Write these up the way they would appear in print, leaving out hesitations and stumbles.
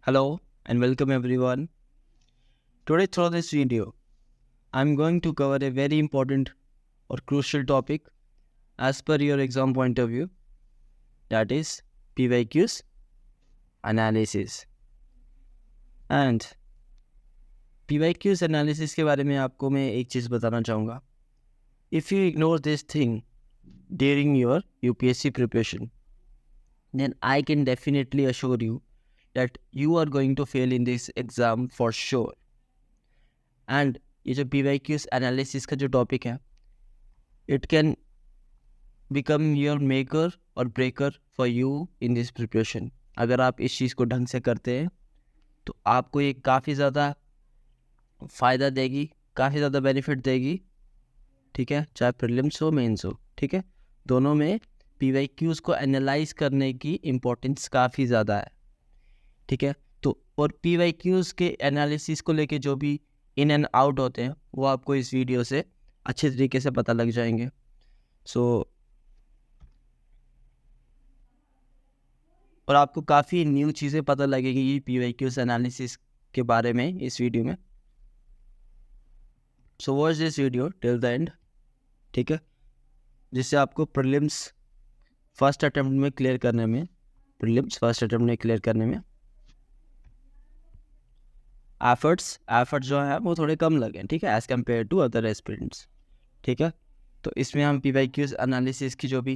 Hello and welcome everyone. Today through this video, I'm going to cover a very important or crucial topic as per your exam point of view, that is PYQs analysis. And PYQs analysis के बारे में आपको मैं एक चीज़ बताना चाहूँगा. If you ignore this thing during your UPSC preparation, then I can definitely assure you that you are going to fail in this exam for sure. And ये जो PYQs एनालिसिस का जो टॉपिक है, it can become your maker और breaker for you in this preparation. अगर आप इस चीज़ को ढंग से करते हैं तो आपको ये काफ़ी ज़्यादा फ़ायदा देगी, काफ़ी ज़्यादा बेनिफिट देगी. ठीक है, चाहे प्रीलिम्स हो मेंस हो. ठीक है, दोनों में PYQs को एनालाइज करने की इम्पोर्टेंस काफ़ी ज़्यादा है. ठीक है, तो और PYQs के एनालिसिस को लेके जो भी इन एंड आउट होते हैं वो आपको इस वीडियो से अच्छे तरीके से पता लग जाएंगे. और आपको काफ़ी न्यू चीज़ें पता लगेगी PYQs एनालिसिस के बारे में इस वीडियो में. So watch this video till the end. ठीक है, जिससे आपको प्रीलिम्स फर्स्ट अटेम्प्ट में क्लियर करने में एफर्ट्स जो है वो थोड़े कम लगे. ठीक है, as compared to other aspirants. ठीक है, तो इसमें हम PYQs एनालिसिस की जो भी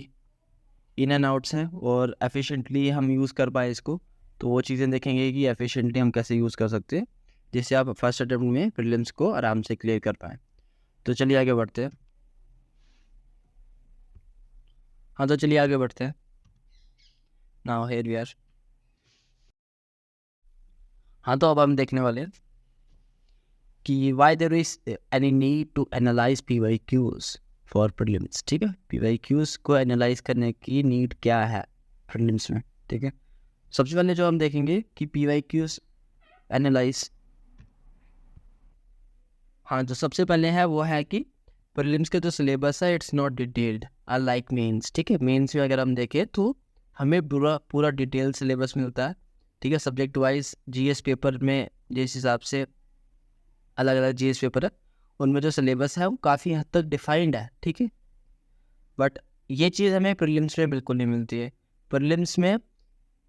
इन एंड आउट्स हैं और एफिशिएंटली हम यूज़ कर पाए इसको, तो वो चीज़ें देखेंगे कि एफिशिएंटली हम कैसे यूज़ कर सकते हैं जिससे आप फर्स्ट अटेम्प्ट में प्रीलिम्स को आराम से क्लियर कर पाएँ. तो चलिए आगे बढ़ते हैं. Now here we are. तो अब हम देखने वाले हैं कि why there is any need to analyse PYQs for prelims. ठीक है, PYQs को एनालाइज करने की नीड क्या है प्रीलिम्स में. ठीक है, सबसे पहले जो हम देखेंगे कि PYQs एनालाइज, जो सबसे पहले है वो है कि प्रीलिम्स के जो सिलेबस है it's not detailed unlike mains. ठीक है, मेंस में अगर हम देखें तो हमें पूरा डिटेल सिलेबस मिलता है. ठीक है, सब्जेक्ट वाइज GS पेपर में जिस हिसाब से अलग अलग GS पेपर है उनमें जो सिलेबस है वो काफ़ी हद तक डिफाइंड है. ठीक है, बट ये चीज़ हमें प्रीलिम्स में बिल्कुल नहीं मिलती है. प्रीलिम्स में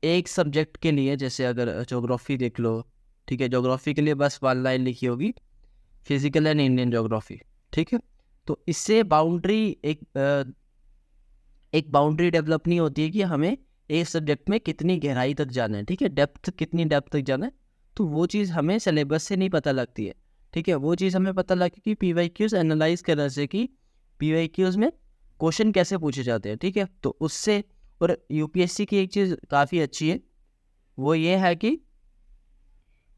एक सब्जेक्ट के लिए, जैसे अगर ज्योग्राफी देख लो. ठीक है, ज्योग्राफी के लिए बस 1 लाइन लिखी होगी, फिजिकल एंड इंडियन ज्योग्राफी. ठीक है, तो इससे एक बाउंड्री डेवलप नहीं होती है कि हमें एक सब्जेक्ट में कितनी गहराई तक जाना है. ठीक है, कितनी डेप्थ तक जाना है, तो वो चीज़ हमें सिलेबस से नहीं पता लगती है. ठीक है, वो चीज़ हमें पता लगती है कि PYQs एनालाइज करने से कि PYQs में क्वेश्चन कैसे पूछे जाते हैं. ठीक है, तो उससे और UPSC की एक चीज़ काफ़ी अच्छी है, वो ये है कि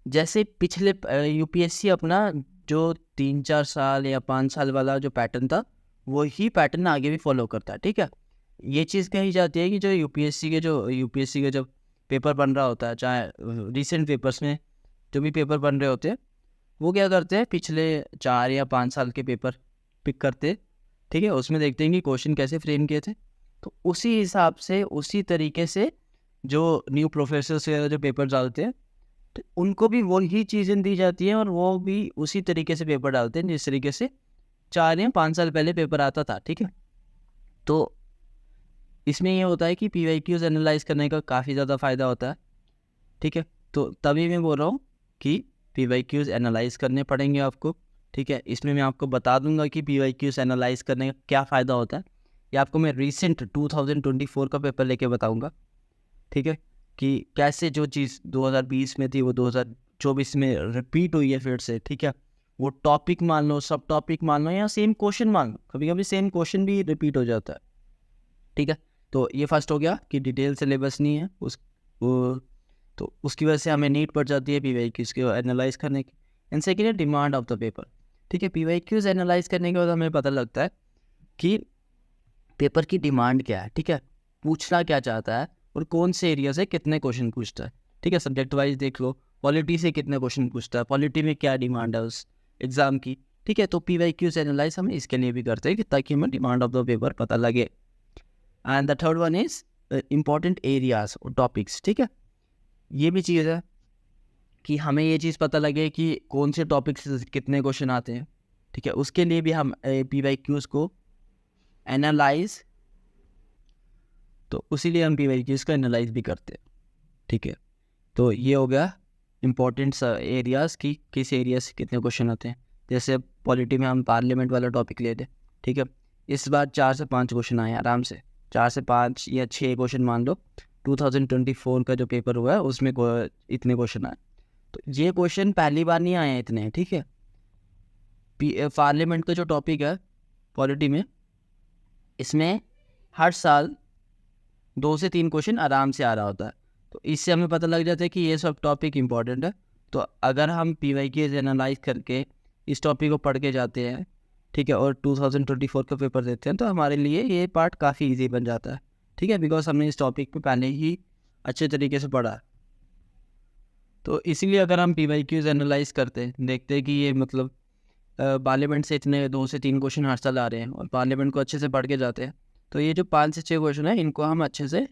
जैसे पिछले UPSC अपना जो 3-4 साल या 5 साल वाला जो पैटर्न था वही पैटर्न आगे भी फॉलो करता है. ठीक है, ये चीज़ कही जाती है कि जो UPSC के जब पेपर बन रहा होता है, चाहे रिसेंट पेपर्स में जो भी पेपर बन रहे होते हैं, वो क्या करते हैं, पिछले 4 या 5 साल के पेपर पिक करते हैं. ठीक है, उसमें देखते हैं कि क्वेश्चन कैसे फ्रेम किए थे, तो उसी हिसाब से उसी तरीके से जो न्यू प्रोफेसर्स वगैरह जो पेपर डालते हैं तो उनको भी वही चीज़ें दी जाती हैं और वो भी उसी तरीके से पेपर डालते हैं जिस तरीके से 4 या 5 साल पहले पेपर आता था. ठीक है, तो इसमें ये होता है कि PYQs एनालाइज करने का काफ़ी ज़्यादा फ़ायदा होता है. ठीक है, तो तभी मैं बोल रहा हूँ कि PYQs एनालाइज करने पड़ेंगे आपको. ठीक है, इसमें मैं आपको बता दूंगा कि PYQs एनालाइज करने का क्या फ़ायदा होता है. ये आपको मैं रिसेंट 2024 का पेपर लेके बताऊंगा. ठीक है, कि कैसे जो चीज़ 2020 में थी वो 2024 में रिपीट हुई है फिर से. ठीक है, वो टॉपिक मान लो, सब टॉपिक मान लो या सेम क्वेश्चन मान लो, कभी कभी सेम क्वेश्चन भी रिपीट हो जाता है. ठीक है, तो ये फर्स्ट हो गया कि डिटेल सिलेबस नहीं है तो उसकी वजह से हमें नीड पड़ जाती है PYQs को एनालाइज करने की. एंड सेकेंड है डिमांड ऑफ द पेपर. ठीक है, PYQs एनालाइज करने के बाद हमें पता लगता है कि पेपर की डिमांड क्या है. ठीक है, पूछना क्या चाहता है और कौन से एरिया से कितने क्वेश्चन पूछता है. ठीक है, सब्जेक्ट वाइज देख लो, पॉलिटी से कितने क्वेश्चन पूछता है, पॉलिटी में क्या डिमांड है उस एग्ज़ाम की. ठीक है, तो PYQs एनालाइज हम इसके लिए भी करते हैं कि ताकि हमें डिमांड ऑफ द पेपर पता लगे. And the third one is important areas और टॉपिक्स. ठीक है, ये भी चीज़ है कि हमें ये चीज़ पता लगे कि कौन से टॉपिक से कितने क्वेश्चन आते हैं, ठीक है, उसके लिए भी हम PYQs को एनालाइज, तो उसीलिए हम PYQs को एनालाइज भी करते हैं, ठीक है। तो ये हो गया इम्पोर्टेंट एरियाज़ की किस एरिया से कितने क्वेश्चन आते हैं। जैसे पॉलिटी में हम पार्लियामेंट वाला टॉपिक लेते, ठीक है, इस बार 4 से 5 क्वेश्चन आए आराम से, 4 से 5 या 6 क्वेश्चन मान लो। 2024 का जो पेपर हुआ है उसमें इतने क्वेश्चन आए, तो ये क्वेश्चन पहली बार नहीं आए हैं इतने, ठीक है। पार्लियामेंट का जो टॉपिक है पॉलिटी में, इसमें हर साल 2 से 3 क्वेश्चन आराम से आ रहा होता है, तो इससे हमें पता लग जाता है कि ये सब टॉपिक इंपॉर्टेंट है। तो अगर हम PYQs एनालाइज करके इस टॉपिक को पढ़ के जाते हैं, ठीक है, और 2024 का पेपर देते हैं, तो हमारे लिए ये पार्ट काफ़ी इजी बन जाता है, ठीक है, बिकॉज हमने इस टॉपिक पे पहले ही अच्छे तरीके से पढ़ा है। तो इसीलिए अगर हम PYQs एनालाइज करते हैं, देखते हैं कि ये मतलब पार्लियामेंट से इतने 2 से 3 क्वेश्चन हर साल आ रहे हैं और पार्लियामेंट को अच्छे से पढ़ के जाते हैं, तो ये जो 5 से 6 क्वेश्चन है इनको हम अच्छे से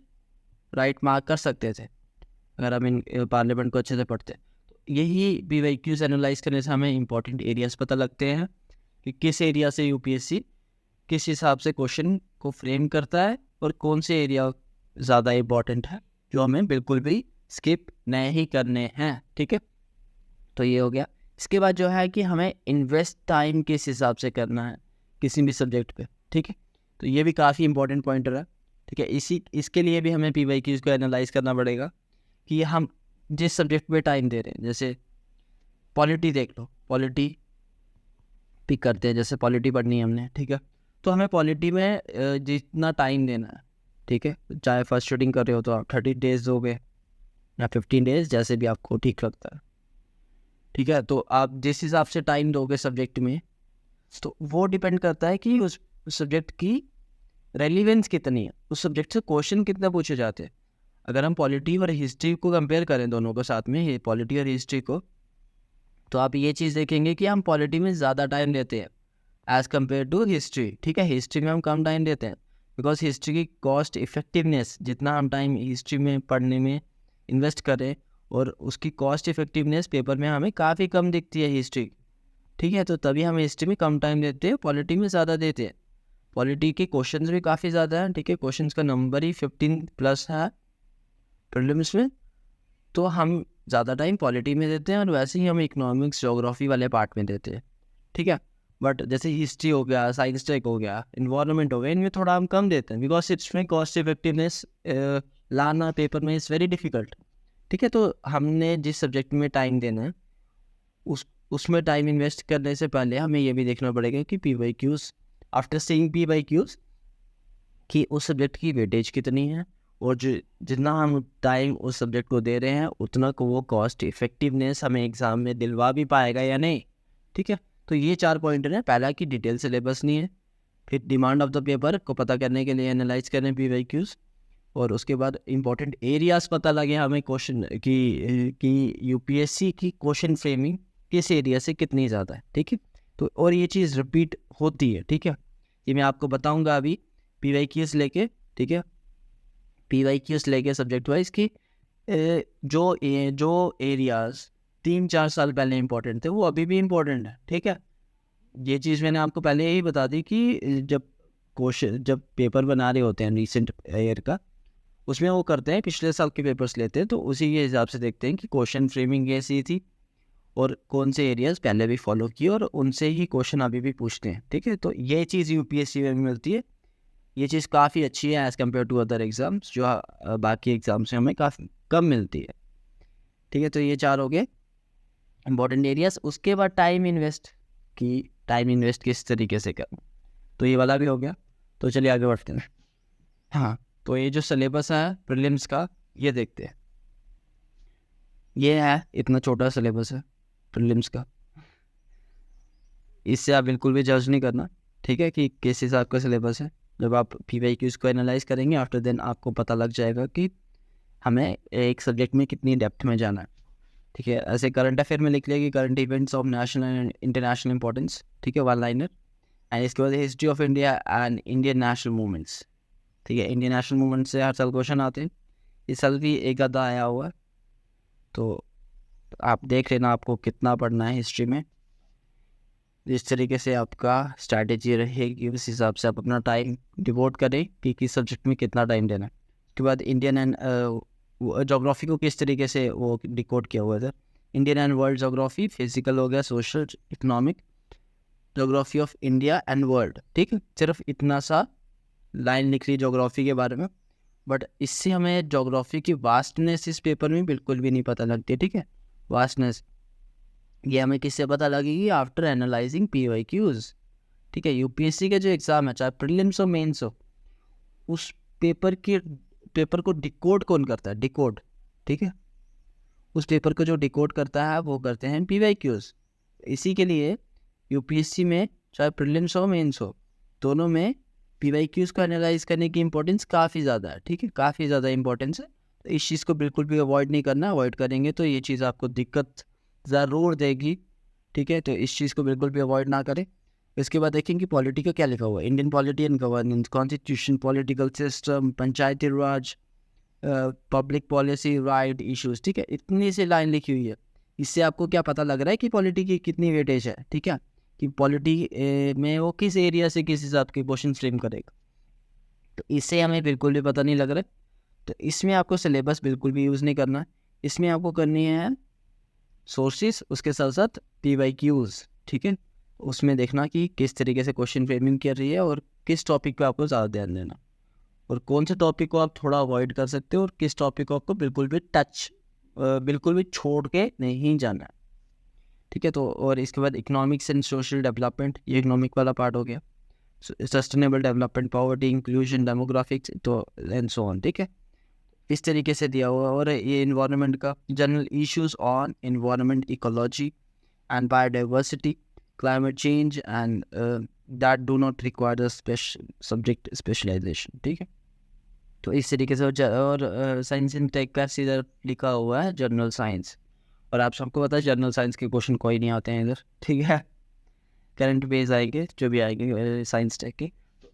राइट मार्क कर सकते थे अगर हम इन पार्लियामेंट को अच्छे से पढ़ते। तो यही PYQs एनालाइज करने से हमें इंपॉर्टेंट एरियाज़ पता लगते हैं कि किस एरिया से UPSC किस हिसाब से क्वेश्चन को फ्रेम करता है और कौन से एरिया ज़्यादा इम्पॉर्टेंट है जो हमें बिल्कुल भी स्किप नहीं करने हैं, ठीक है। तो ये हो गया। इसके बाद जो है कि हमें इन्वेस्ट टाइम किस हिसाब से करना है किसी भी सब्जेक्ट पे, ठीक है, तो ये भी काफ़ी इंपॉर्टेंट पॉइंटर है, ठीक है। इसके लिए भी हमें PYQs को एनालाइज करना पड़ेगा कि हम जिस सब्जेक्ट पे टाइम दे रहे हैं। जैसे पॉलिटी देख लो, पॉलिटी पिक करते हैं, जैसे पॉलिटी पढ़नी है हमने, ठीक है, तो हमें पॉलिटी में जितना टाइम देना है, ठीक है, चाहे फर्स्ट शूटिंग कर रहे हो तो आप 30 डेज दोगे या 15 डेज, जैसे भी आपको ठीक लगता है, ठीक है। तो आप जिस हिसाब से टाइम दोगे सब्जेक्ट में, तो वो डिपेंड करता है कि उस सब्जेक्ट की रेलिवेंस कितनी है, उस सब्जेक्ट से क्वेश्चन कितने पूछे जाते हैं। अगर हम पॉलिटी और हिस्ट्री को कंपेयर करें दोनों को साथ में, ये पॉलिटी और हिस्ट्री को, तो आप ये चीज़ देखेंगे कि हम पॉलिटी में ज़्यादा टाइम देते हैं एज़ कम्पेयर टू हिस्ट्री, ठीक है। हिस्ट्री में हम कम टाइम देते हैं बिकॉज हिस्ट्री की कॉस्ट इफेक्टिवनेस, जितना हम टाइम हिस्ट्री में पढ़ने में इन्वेस्ट करें और उसकी कॉस्ट इफेक्टिवनेस पेपर में हमें काफ़ी कम दिखती है हिस्ट्री, ठीक है। तो तभी हम हिस्ट्री में कम टाइम देते हैं, पॉलिटी में ज़्यादा देते हैं। पॉलिटी के क्वेश्चंस भी काफ़ी ज़्यादा हैं, ठीक है, क्वेश्चंस का नंबर ही 15+ है प्रीलिम्स में, तो हम ज़्यादा टाइम पॉलिटी में देते हैं और वैसे ही हम इकोनॉमिक्स ज्योग्राफी वाले पार्ट में देते हैं, ठीक है। बट जैसे हिस्ट्री हो गया, साइंस टेक हो गया, इन्वायरमेंट हो गया, इनमें थोड़ा हम कम देते हैं बिकॉज इसमें कॉस्ट इफेक्टिवनेस लाना पेपर में इज़ वेरी डिफ़िकल्ट, ठीक है। तो हमने जिस सब्जेक्ट में टाइम देना है उसमें टाइम इन्वेस्ट करने से पहले हमें ये भी देखना पड़ेगा कि PYQs, आफ्टर सीइंग PYQs, कि उस सब्जेक्ट की वेटेज कितनी है और जो जितना हम टाइम उस सब्जेक्ट को दे रहे हैं उतना को वो कॉस्ट इफेक्टिवनेस हमें एग्ज़ाम में दिलवा भी पाएगा या नहीं, ठीक है। तो ये 4 पॉइंटर हैं। पहला कि डिटेल सिलेबस नहीं है, फिर डिमांड ऑफ द पेपर को पता करने के लिए एनालाइज करें PYQs, और उसके बाद इंपॉर्टेंट एरियाज़ पता लगे हमें क्वेश्चन कि UPSC की क्वेश्चन फ्रेमिंग किस एरिया से कितनी ज़्यादा है, ठीक है। तो और ये चीज़ रिपीट होती है, ठीक है, ये मैं आपको बताऊंगा अभी PYQs लेके, ठीक है, PYQs लेके सब्जेक्ट वाइज की जो एरियाज़ 3-4 साल पहले इंपॉर्टेंट थे वो अभी भी इम्पोर्टेंट है, ठीक है। ये चीज़ मैंने आपको पहले ही बता दी कि जब पेपर बना रहे होते हैं रिसेंट ईयर का, उसमें वो करते हैं पिछले साल के पेपर्स लेते हैं, तो उसी के हिसाब से देखते हैं कि क्वेश्चन फ्रेमिंग कैसी थी और कौन से एरियाज़ पहले भी फॉलो किए और उनसे ही क्वेश्चन अभी भी पूछते हैं, ठीक है। तो ये चीज़ UPSC में मिलती है, ये चीज़ काफ़ी अच्छी है as compared to other exams जो बाकी एग्ज़ाम से हमें काफ़ी कम मिलती है, ठीक है। तो ये 4 हो गए इंपॉर्टेंट एरियाज़। उसके बाद टाइम इन्वेस्ट किस तरीके से करना, तो ये वाला भी हो गया। तो चलिए आगे बढ़ते हैं। हाँ, तो ये जो सिलेबस है प्रीलिम्स का, ये देखते हैं। ये है, इतना छोटा सिलेबस है प्रीलिम्स का, इससे आप बिल्कुल भी जज नहीं करना, ठीक है, कि किस हिसाब का सिलेबस है। जब आप PYQs को एनालाइज करेंगे आफ्टर देन आपको पता लग जाएगा कि हमें एक सब्जेक्ट में कितनी डेप्थ में जाना है, ठीक है। ऐसे करंट अफेयर में लिख लिया कि current events of national and international importance, ठीक है, 1 लाइनर। एंड इसके बाद history of India and Indian national movements, ठीक है। इंडियन नेशनल मूवमेंट से हर साल क्वेश्चन आते हैं, इस साल भी एक आधा आया हुआ है। तो आप देख लेना आपको कितना पढ़ना है हिस्ट्री में। जिस तरीके से आपका स्ट्रैटेजी रहेगी उस हिसाब से आप अपना टाइम डिवोट करें कि किस सब्जेक्ट में कितना टाइम देना है। उसके बाद इंडियन एंड जोग्राफी को किस तरीके से वो डिकोड किया हुआ था। Indian and world geography, physical हो गया, social, economic, geography of India and world, ठीक है। सिर्फ इतना सा लाइन लिख ली जोग्राफी के बारे में, बट इससे हमें जोग्राफी की वास्टनेस इस पेपर में बिल्कुल भी नहीं पता लगती, ठीक है। वास्टनेस ये हमें किससे पता लगेगी, आफ्टर एनालाइजिंग PYQs, ठीक है। यूपीएससी के जो एग्ज़ाम है, चाहे प्रीलिम्स हो मेंस हो, उस पेपर को डिकोड कौन करता है, डिकोड, ठीक है। उस पेपर को जो डिकोड करता है वो करते हैं PYQs। इसी के लिए यूपीएससी में चाहे प्रीलिम्स हो मेंस हो, दोनों में PYQs को एनालाइज करने की इंपॉर्टेंस काफ़ी ज़्यादा है, ठीक है, काफ़ी ज़्यादा इंपॉर्टेंस है। तो इस चीज़ को बिल्कुल भी अवॉइड नहीं करना, अवॉइड करेंगे तो ये चीज़ आपको दिक्कत ज़रूर देगी, ठीक है। तो इस चीज़ को बिल्कुल भी अवॉइड ना करें। इसके बाद देखें कि पॉलिटी का क्या लिखा हुआ है, Indian polity and governance, constitution, political system, Panchayati Raj, public policy, right issues, ठीक है। इतनी सी लाइन लिखी हुई है, इससे आपको क्या पता लग रहा है कि पॉलिटी की कितनी वेटेज है, ठीक है, कि पॉलिटी में वो किस एरिया से किस हिसाब के क्वेश्चन फ्रेम करेगा। तो इससे हमें बिल्कुल भी पता नहीं लग रहा है। तो इसमें आपको सिलेबस बिल्कुल भी यूज़ नहीं करना है। इसमें आपको करनी है सोर्सेस, उसके साथ साथ PYQs, ठीक है। उसमें देखना कि किस तरीके से क्वेश्चन फ्रेमिंग कर रही है और किस टॉपिक पे आपको ज़्यादा ध्यान देना, और कौन से टॉपिक को आप थोड़ा अवॉइड कर सकते हो और किस टॉपिक को आपको बिल्कुल भी छोड़ के नहीं जाना है, ठीक है। तो और इसके बाद इकोनॉमिक्स एंड सोशल डेवलपमेंट, ये इकोनॉमिक वाला पार्ट हो गया। Sustainable development, poverty, inclusion, demographics, तो एंड सो ऑन, ठीक है। इस तरीके से दिया हुआ। और ये इन्वायरमेंट का general issues on environment, ecology and biodiversity, climate change and that do not require the subject specialisation, ठीक है। तो इस तरीके से और साइंस एंड टेक का सीधा लिखा हुआ है जनरल साइंस, और आप सबको पता है जनरल साइंस के क्वेश्चन कोई नहीं आते हैं इधर, ठीक है। करंट बेस आएंगे जो भी आएंगे साइंस टेक के।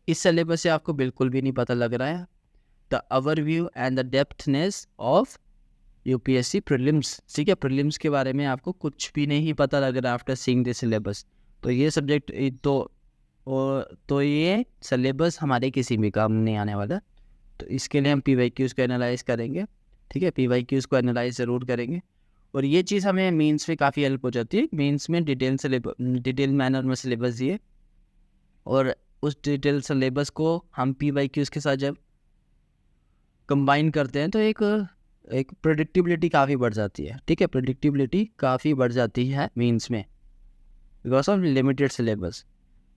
इस सिलेबस से आपको बिल्कुल भी नहीं पता लग रहा है the overview and the depthness of UPSC prelims, ठीक है। प्रीलिम्स के बारे में आपको कुछ भी नहीं पता लग रहा आफ्टर सीइंग दिस सिलेबस। तो ये सब्जेक्ट तो ये सिलेबस हमारे किसी भी काम नहीं आने वाला। तो इसके लिए हम PYQs को एनालाइज करेंगे, ठीक है। PYQs को एनालाइज ज़रूर करेंगे, और ये चीज़ हमें मेंस में काफ़ी हेल्प हो जाती है। मेंस में डिटेल मैनर में सिलेबस दिए, और उस डिटेल सिलेबस को हम PYQs के साथ जब कंबाइन करते हैं तो एक प्रेडिक्टिबिलिटी काफ़ी बढ़ जाती है, ठीक है। प्रेडिक्टिबिलिटी काफ़ी बढ़ जाती है मेंस में because of limited syllabus,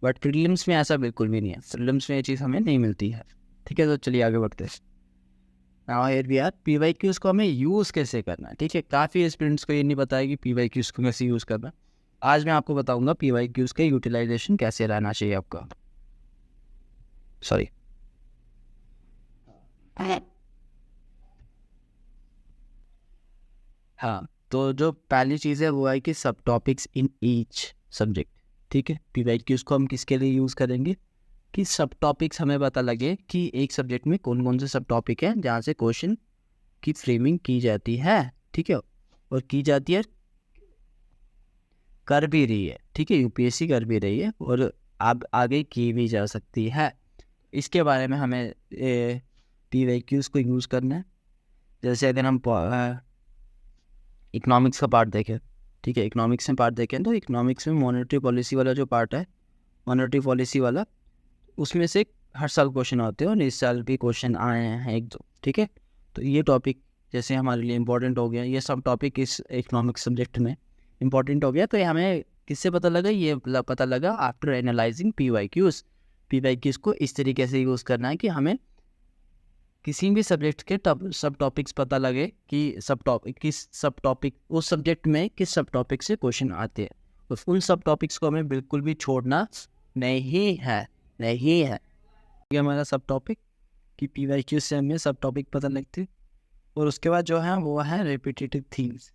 but prelims में ऐसा बिल्कुल भी नहीं है। प्रीलिम्स में ये चीज़ हमें नहीं मिलती है, ठीक है। तो चलिए आगे बढ़ते हैं। Now here we are, PYQs को हमें यूज़ कैसे करना है, ठीक है। काफ़ी स्टूडेंट्स को ये नहीं पता है कि PYQs को कैसे यूज़ करना है। आज मैं आपको बताऊंगा PYQs के यूटिलाइजेशन कैसे रहना चाहिए आपका। सॉरी, हाँ, तो जो पहली चीज़ है वो है कि सब टॉपिक्स इन ईच सब्जेक्ट, ठीक है। PYQs को हम किसके लिए यूज़ करेंगे कि सब टॉपिक्स हमें पता लगे कि एक सब्जेक्ट में कौन कौन से सब टॉपिक हैं जहाँ से क्वेश्चन की फ्रेमिंग की जाती है, ठीक है। और की जाती है, कर भी रही है, ठीक है। यूपीएससी कर भी रही है और अब आगे की भी जा सकती है। इसके बारे में हमें PYQs को यूज़ करना है। जैसे अगर हम इकोनॉमिक्स का पार्ट देखें, ठीक है। इकोनॉमिक्स में पार्ट देखें तो इकोनॉमिक्स में मॉनेटरी पॉलिसी वाला जो पार्ट है, मॉनेटरी पॉलिसी वाला, उसमें से हर साल क्वेश्चन आते हैं और इस साल भी क्वेश्चन आए हैं एक दो, ठीक है। तो ये टॉपिक जैसे हमारे लिए इम्पोर्टेंट हो गया, ये सब टॉपिक इस इकोनॉमिक्स सब्जेक्ट में इम्पोर्टेंट हो गया। तो ये हमें किससे पता लगा, ये पता लगा आफ्टर एनालाइजिंग PYQs को इस तरीके से यूज़ करना है कि हमें किसी भी सब्जेक्ट के सब टॉपिक्स पता लगे कि किस सब टॉपिक उस सब्जेक्ट में किस सब टॉपिक से क्वेश्चन आते हैं। तो उन सब टॉपिक्स को हमें बिल्कुल भी छोड़ना नहीं है। ये हमारा सब टॉपिक कि PYQ से हमें सब टॉपिक पता लगते हैं। और उसके बाद जो है वो है रेपिटेटिव थीम्स।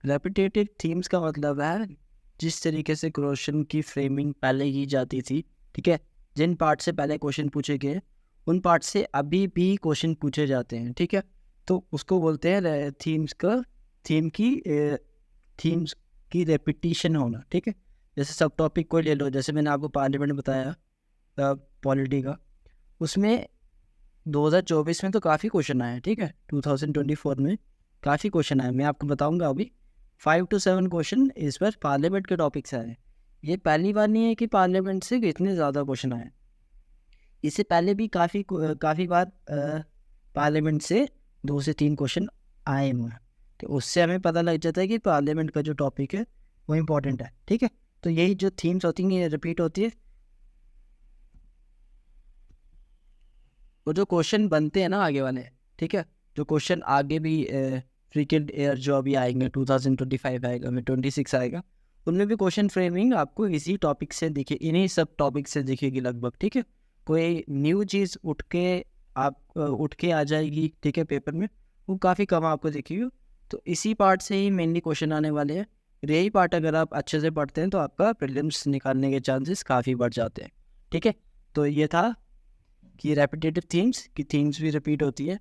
रेपिटेटिव थीम्स का मतलब है जिस तरीके से क्वेश्चन की फ्रेमिंग पहले की जाती थी, ठीक है। जिन पार्ट से पहले क्वेश्चन पूछे गए उन पार्ट से अभी भी क्वेश्चन पूछे जाते हैं, ठीक है। तो उसको बोलते हैं थीम्स का, थीम की थीम्स की रेपिटेशन होना, ठीक है। जैसे सब टॉपिक को ले लो, जैसे मैंने आपको पार्लियामेंट बताया पॉलिटी का, उसमें 2024 में तो काफ़ी क्वेश्चन आए, ठीक है। 2024 में काफ़ी क्वेश्चन आए, मैं आपको बताऊंगा अभी। 5 to 7 क्वेश्चन इस बार पार्लियामेंट के टॉपिक से आए। ये पहली बार नहीं है कि पार्लियामेंट से इतने ज़्यादा क्वेश्चन आए, इससे पहले भी काफ़ी बार पार्लियामेंट से 2 से 3 क्वेश्चन आए हुए हैं। तो उससे हमें पता लग जाता है कि पार्लियामेंट का जो टॉपिक है वो इम्पोर्टेंट है, ठीक है। तो यही जो थीम्स होती हैं ये रिपीट होती है। वो जो क्वेश्चन बनते हैं ना आगे वाले, ठीक है, जो क्वेश्चन आगे भी फ्रीक्वेंट एयर जो अभी आएंगे, 2025 आएगा, 26 आएगा, उनमें भी क्वेश्चन फ्रेमिंग आपको इसी टॉपिक से दिखे, इन्हीं सब टॉपिक से दिखेगी लगभग, ठीक है। कोई न्यू चीज़ उठ के आ जाएगी, ठीक है, पेपर में, वो काफ़ी कम आपको दिखेगी। तो इसी पार्ट से ही मेनली क्वेश्चन आने वाले हैं। यही पार्ट अगर आप अच्छे से पढ़ते हैं तो आपका प्रीलिम्स निकालने के चांसेस काफ़ी बढ़ जाते हैं, ठीक है। तो ये था कि रेपिटेटिव थीम्स की थीम्स भी रिपीट होती है,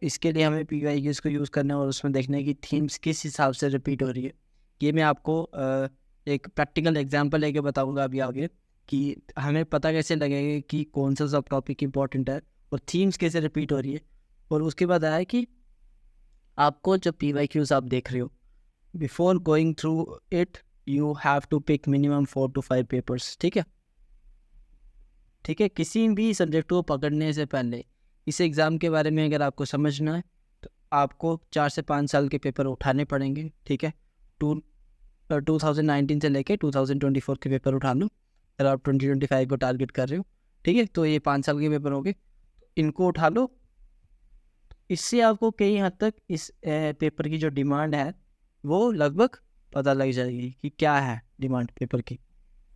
इसके लिए हमें PYQs को यूज़ करना है और उसमें देखना है कि थीम्स किस हिसाब से रिपीट हो रही है। ये मैं आपको एक प्रैक्टिकल एग्जांपल लेके बताऊंगा अभी आगे कि हमें पता कैसे लगेगा कि कौन सा सब टॉपिक इंपॉर्टेंट है और थीम्स कैसे रिपीट हो रही है। और उसके बाद आया कि आपको जब PYQs आप देख रहे हो, before going through it you have to pick minimum 4 to 5 papers, ठीक है, ठीक है। किसी भी सब्जेक्ट को पकड़ने से पहले इस एग्ज़ाम के बारे में अगर आपको समझना है तो आपको 4 से 5 साल के पेपर उठाने पड़ेंगे, ठीक है। 2019 से लेके 2024 के पेपर उठा लो अगर आप 2025 को टारगेट कर रहे हो, ठीक है। तो ये 5 साल के पेपर हो गए, इनको उठा लो। इससे आपको कई हद तक इस पेपर की जो डिमांड है वो लगभग पता लग जाएगी कि क्या है डिमांड पेपर की,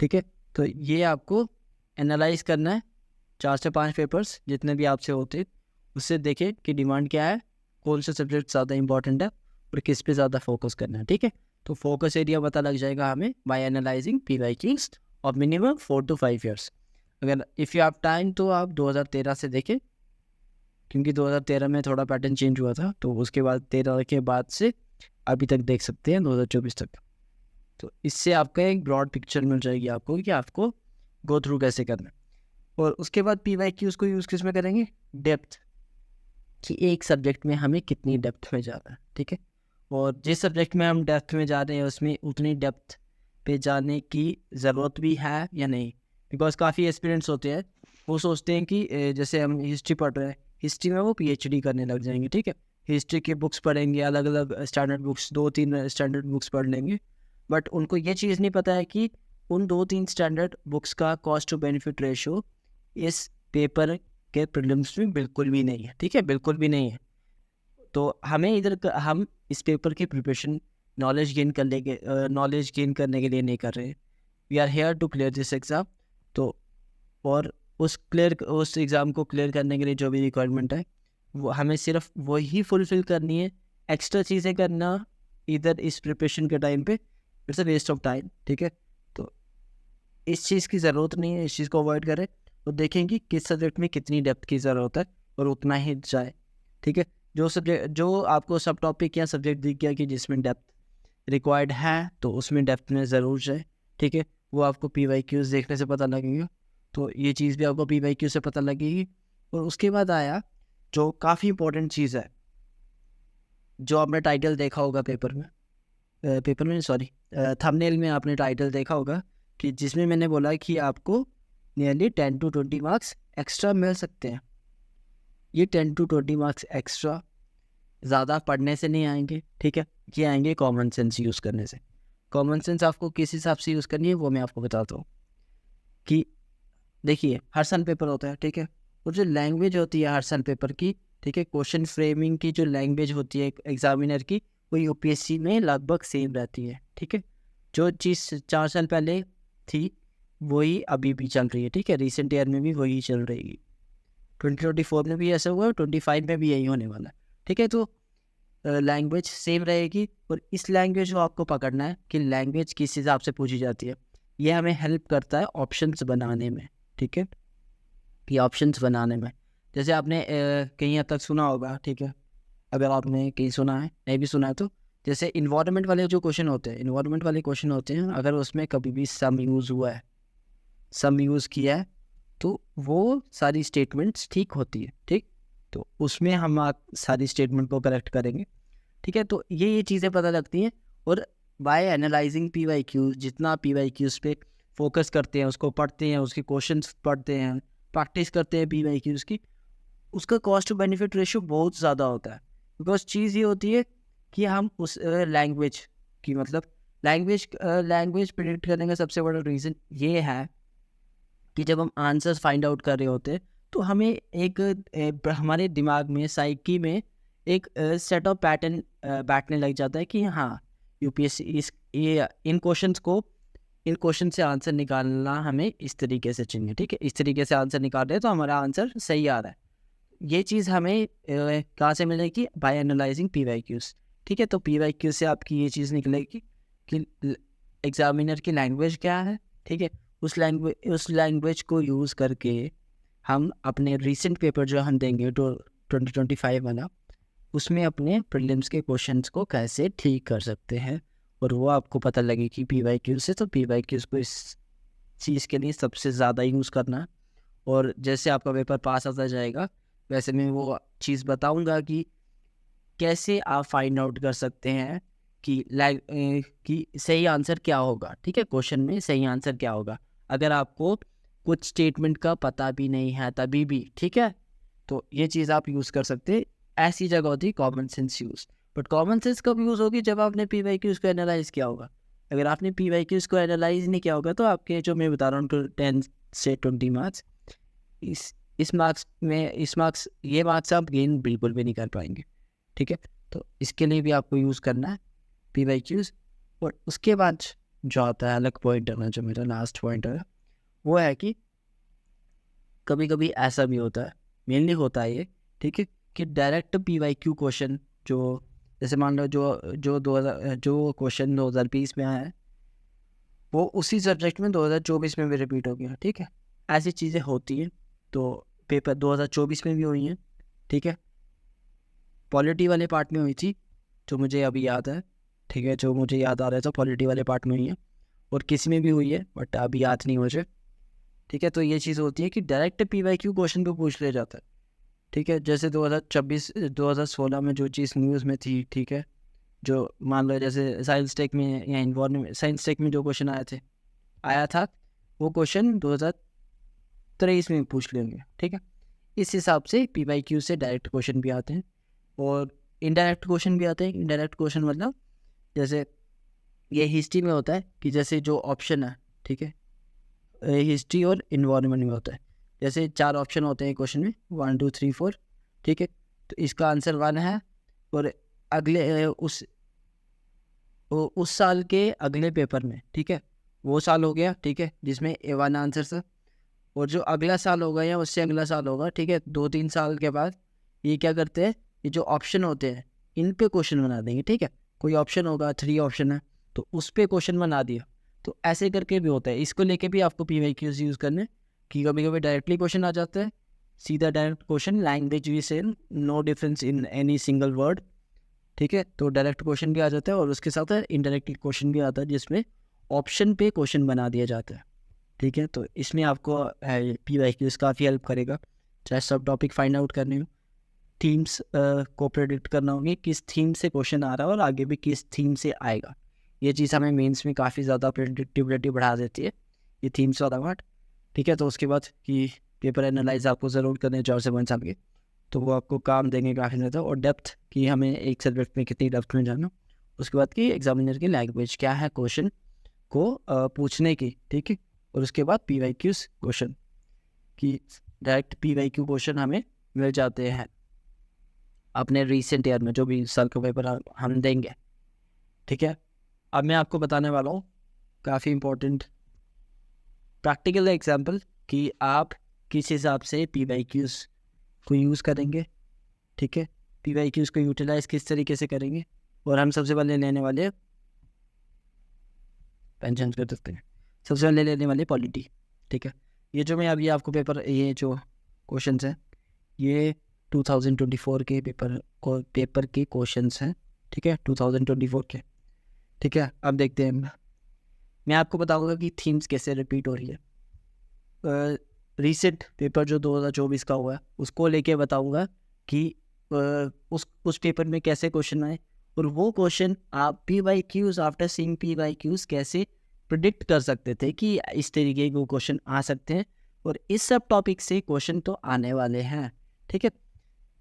ठीक है। तो ये आपको एनालाइज करना है 4 से 5 पेपर्स जितने भी आपसे होते, उससे देखें कि डिमांड क्या है, कौन से सब्जेक्ट ज़्यादा इंपॉर्टेंट है और किस पे ज़्यादा फोकस करना है, ठीक है। तो फोकस एरिया पता लग जाएगा हमें बाय एनालाइजिंग PYQs और मिनिमम 4 to 5 ईयर्स। अगर इफ़ यू हैव टाइम तो आप 2013 से देखें, क्योंकि 2013 में थोड़ा पैटर्न चेंज हुआ था, तो उसके बाद 13 के बाद से अभी तक देख सकते हैं 2024 तक। तो इससे आपका एक ब्रॉड पिक्चर मिल जाएगी आपको कि आपको गो थ्रू कैसे करना है। और उसके बाद PYQs को यूज़ किस में करेंगे, डेप्थ, कि एक सब्जेक्ट में हमें कितनी डेप्थ में जाना है, ठीक है। और जिस सब्जेक्ट में हम डेप्थ में जा रहे हैं उसमें उतनी डेप्थ पे जाने की ज़रूरत भी है या नहीं। बिकॉज काफ़ी एक्सपीरियंस होते हैं, वो सोचते हैं कि जैसे हम हिस्ट्री पढ़ रहे हैं, हिस्ट्री में वो PhD करने लग जाएंगे, ठीक है। हिस्ट्री की बुक्स पढ़ेंगे, अलग अलग स्टैंडर्ड बुक्स, 2-3 स्टैंडर्ड बुक्स पढ़ लेंगे, बट उनको ये चीज़ नहीं पता है कि उन 2-3 स्टैंडर्ड बुक्स का कॉस्ट टू बेनिफिट रेशो इस पेपर के प्रीलिम्स में बिल्कुल भी नहीं है, ठीक है, बिल्कुल भी नहीं है। तो हमें हम इस पेपर की प्रिपरेशन नॉलेज गेन करने के लिए नहीं कर रहे हैं। We are here to clear this exam. तो और उस एग्ज़ाम को क्लियर करने के लिए जो भी रिक्वायरमेंट है वो हमें सिर्फ वही फुलफिल करनी है। एक्स्ट्रा चीज़ें करना इधर इस प्रिपरेशन के टाइम पे it's a waste of time, ठीक है। तो इस चीज़ की ज़रूरत नहीं है, इस चीज़ को अवॉइड करें। तो देखें कि किस सब्जेक्ट में कितनी डेप्थ की ज़रूरत है और उतना ही जाए, ठीक है। जो आपको सब टॉपिक या सब्जेक्ट दिख गया कि जिसमें डेप्थ रिक्वायर्ड है तो उसमें डेप्थ में ज़रूर जाए, ठीक है। वो आपको PYQs देखने से पता लगेगा, तो ये चीज़ भी आपको PYQ से पता लगेगी। और उसके बाद आया जो काफ़ी इंपॉर्टेंट चीज़ है, जो आपने टाइटल देखा होगा थंबनेल में आपने टाइटल देखा होगा कि जिसमें मैंने बोला कि आपको नियरली 10 to 20 मार्क्स एक्स्ट्रा मिल सकते हैं। ये 10 to 20 मार्क्स एक्स्ट्रा ज़्यादा पढ़ने से नहीं आएंगे, ठीक है, ये आएंगे कॉमन सेंस यूज़ करने से। कॉमन सेंस आपको किस हिसाब से यूज़ करनी है वो मैं आपको बताता हूँ कि देखिए हर साल पेपर होता है, ठीक है, और जो लैंग्वेज होती है हर साल पेपर की, ठीक है, क्वेश्चन फ्रेमिंग की जो लैंग्वेज होती है एग्जामिनर की, वो UPSC में लगभग सेम रहती है, ठीक है। जो चीज़ 4 साल पहले थी वही अभी भी चल रही है, ठीक है, रिसेंट ईयर में भी वही चल रही है। 2024 में भी ऐसा हुआ है, 25 में भी यही होने वाला है, ठीक है। तो लैंग्वेज सेम रहेगी और इस लैंग्वेज को आपको पकड़ना है कि लैंग्वेज किस हिसाब से पूछी जाती है। ये हमें हेल्प करता है ऑप्शंस बनाने में, ठीक है, ये ऑप्शंस बनाने में। जैसे आपने कहीं हद तक सुना होगा, ठीक है, अगर आपने कहीं सुना है नहीं भी सुना है तो जैसे इन्वायरमेंट वाले जो क्वेश्चन होते हैं, इन्वायरमेंट वाले क्वेश्चन होते हैं, अगर उसमें कभी भी सम यूज़ हुआ है, सम यूज़ किया है, तो वो सारी स्टेटमेंट्स ठीक होती है, ठीक। तो उसमें हम सारी स्टेटमेंट को करेक्ट करेंगे, ठीक है। तो ये चीज़ें पता लगती हैं। और बाय एनालाइजिंग PYQ, जितना PYQs पे फोकस करते हैं, उसको पढ़ते हैं, उसके क्वेश्चंस पढ़ते हैं, प्रैक्टिस करते हैं PYQs की, उसका कॉस्ट टू बेनिफिट रेशियो बहुत ज़्यादा होता है। बिकॉज चीज़ ये होती है कि हम उस लैंग्वेज की, मतलब लैंग्वेज प्रिडिक्ट करने का सबसे बड़ा रीज़न ये है कि जब हम आंसर्स फाइंड आउट कर रहे होते हैं, तो हमें हमारे दिमाग में, साइकी में एक सेट ऑफ पैटर्न बैठने लग जाता है कि हाँ, UPSC इन क्वेश्चन से आंसर निकालना हमें इस तरीके से चाहिए, ठीक है। इस तरीके से आंसर निकाल रहे हैं तो हमारा आंसर सही आ रहा है। ये चीज़ हमें कहाँ से मिलेगी? बाय एनालाइजिंग PYQs, ठीक है। तो PYQ से आपकी ये चीज़ निकलेगी कि एग्जामिनर की लैंग्वेज क्या है, ठीक है। उस लैंग्वेज को यूज़ करके हम अपने रीसेंट पेपर जो हम देंगे 2025 वाला, उसमें अपने प्रीलिम्स के क्वेश्चंस को कैसे ठीक कर सकते हैं, और वो आपको पता लगे कि PYQ से। तो PYQs को इस चीज़ के लिए सबसे ज़्यादा यूज़ करना है। और जैसे आपका पेपर पास आता जाएगा, वैसे मैं वो चीज़ बताऊंगा कि कैसे आप फाइंड आउट कर सकते हैं कि सही आंसर क्या होगा, ठीक है। क्वेश्चन में सही आंसर क्या होगा, अगर आपको कुछ स्टेटमेंट का पता भी नहीं है तभी भी, ठीक है। तो ये चीज़ आप यूज़ कर सकते हैं। ऐसी जगह होती है common sense use. But common sense कब यूज़ होगी? जब आपने PYQs को एनालाइज किया होगा। अगर आपने PYQs को एनालाइज नहीं किया होगा, तो आपके जो मैं बता रहा हूँ 10 से 20 मार्क्स, इस मार्क्स ये मार्क्स आप गेन बिल्कुल भी नहीं कर पाएंगे, ठीक है। तो इसके लिए भी आपको यूज़ करना है PYQs। और उसके बाद जो आता है अलग पॉइंट है ना, जो मेरा लास्ट पॉइंट है, वो है कि कभी कभी ऐसा भी होता है, मेनली होता है ये, ठीक है, कि डायरेक्ट PYQ क्वेश्चन, जो जैसे मान लो जो क्वेश्चन 2020 में आया है, वो उसी सब्जेक्ट में 2024 में भी रिपीट हो गया, ठीक है। ऐसी चीज़ें होती हैं। तो पेपर 2024 में भी हुई हैं, ठीक है। पॉलिटी वाले पार्ट में हुई थी, जो मुझे अभी याद है, ठीक है, जो मुझे याद आ रहा है, तो पॉलिटी वाले पार्ट में हुई है। और किसी में भी हुई है, बट अभी याद नहीं मुझे, ठीक है। तो ये चीज़ होती है कि डायरेक्ट PYQ क्वेश्चन पे पूछ लिया जाता है, ठीक है। जैसे 2016 में जो चीज़ न्यूज़ में थी, ठीक है, जो मान लो जैसे साइंस टेक में या इन्वायरमेंट साइंस टेक में जो क्वेश्चन आया था, वो क्वेश्चन 2023 में पूछ लेंगे, ठीक है। इस हिसाब से PYQ से डायरेक्ट क्वेश्चन भी आते हैं और इनडायरेक्ट क्वेश्चन भी आते हैं। इनडायरेक्ट क्वेश्चन मतलब जैसे ये हिस्ट्री में होता है कि जैसे जो ऑप्शन है, ठीक है, हिस्ट्री और इन्वायरमेंट में होता है। जैसे 4 ऑप्शन होते हैं क्वेश्चन में, 1 2 3 4, ठीक है। तो इसका आंसर 1 है, और अगले उस साल के अगले पेपर में, ठीक है, वो साल हो गया, ठीक है, जिसमें A1 आंसर था। और जो अगला साल होगा या उससे अगला साल होगा, ठीक है, 2-3 साल के बाद ये क्या करते हैं, ये जो ऑप्शन होते हैं इन पे क्वेश्चन बना देंगे, ठीक है। कोई ऑप्शन होगा, 3 ऑप्शन है, तो उस पर क्वेश्चन बना दिया। तो ऐसे करके भी होता है। इसको लेके भी आपको PYQs यूज़ करने कि कभी कभी डायरेक्टली क्वेश्चन आ जाता है, सीधा direct question, language we say no difference in any single word, ठीक है। तो डायरेक्ट क्वेश्चन भी आ जाता है और उसके साथ इनडायरेक्टली क्वेश्चन भी आता है, जिसमें ऑप्शन पे क्वेश्चन बना दिया जाता है, ठीक है। तो इसमें आपको PYQs काफ़ी हेल्प करेगा, चाहे सब टॉपिक फाइंड आउट करने हो, थीम्स को प्रेडिक्ट करना होगी, किस थीम से क्वेश्चन आ रहा है और आगे भी किस थीम से आएगा। ये चीज़ हमें मेंस में काफ़ी ज़्यादा प्रेडिक्टिबिलिटी बढ़ा देती है, ये थीम्स वाला पार्ट, ठीक है। तो उसके बाद कि पेपर एनालाइज आपको ज़रूर करने 4 से 5 साल के, तो वो आपको काम देंगे काफ़ी ज़्यादा। और डेप्थ कि हमें एक सब्जेक्ट में कितनी डेप्थ में जाना, उसके बाद कि एग्जामिनर की लैंग्वेज क्या है क्वेश्चन को पूछने की, ठीक है। और उसके बाद PYQs क्वेश्चन कि डायरेक्ट PYQ क्वेश्चन हमें मिल जाते हैं अपने रीसेंट ईयर में, जो भी साल का पेपर हम देंगे, ठीक है। अब मैं आपको बताने वाला हूँ काफ़ी इम्पोर्टेंट प्रैक्टिकल एग्जाम्पल कि आप किस हिसाब से PYQs को यूज़ करेंगे, ठीक है। PYQs को यूटिलाइज किस तरीके से करेंगे। और हम सबसे पहले लेने वाले पेंशन कर सकते हैं, सबसे पहले लेने वाले पॉलिटी, ठीक है। ये जो मैं अभी आपको ये जो क्वेश्चंस हैं, ये 2024 के पेपर के क्वेश्चंस हैं, ठीक है, 2024 के। ठीक है, अब देखते हैं। मैं आपको बताऊंगा कि थीम्स कैसे रिपीट हो रही है। रीसेंट पेपर जो 2024 का हुआ है उसको लेके बताऊंगा कि उस पेपर में कैसे क्वेश्चन आए, और वो क्वेश्चन आप PYQs आफ्टर सीइंग PYQs कैसे प्रिडिक्ट कर सकते थे कि इस तरीके के क्वेश्चन आ सकते हैं, और इस सब टॉपिक से क्वेश्चन तो आने वाले हैं। ठीक है,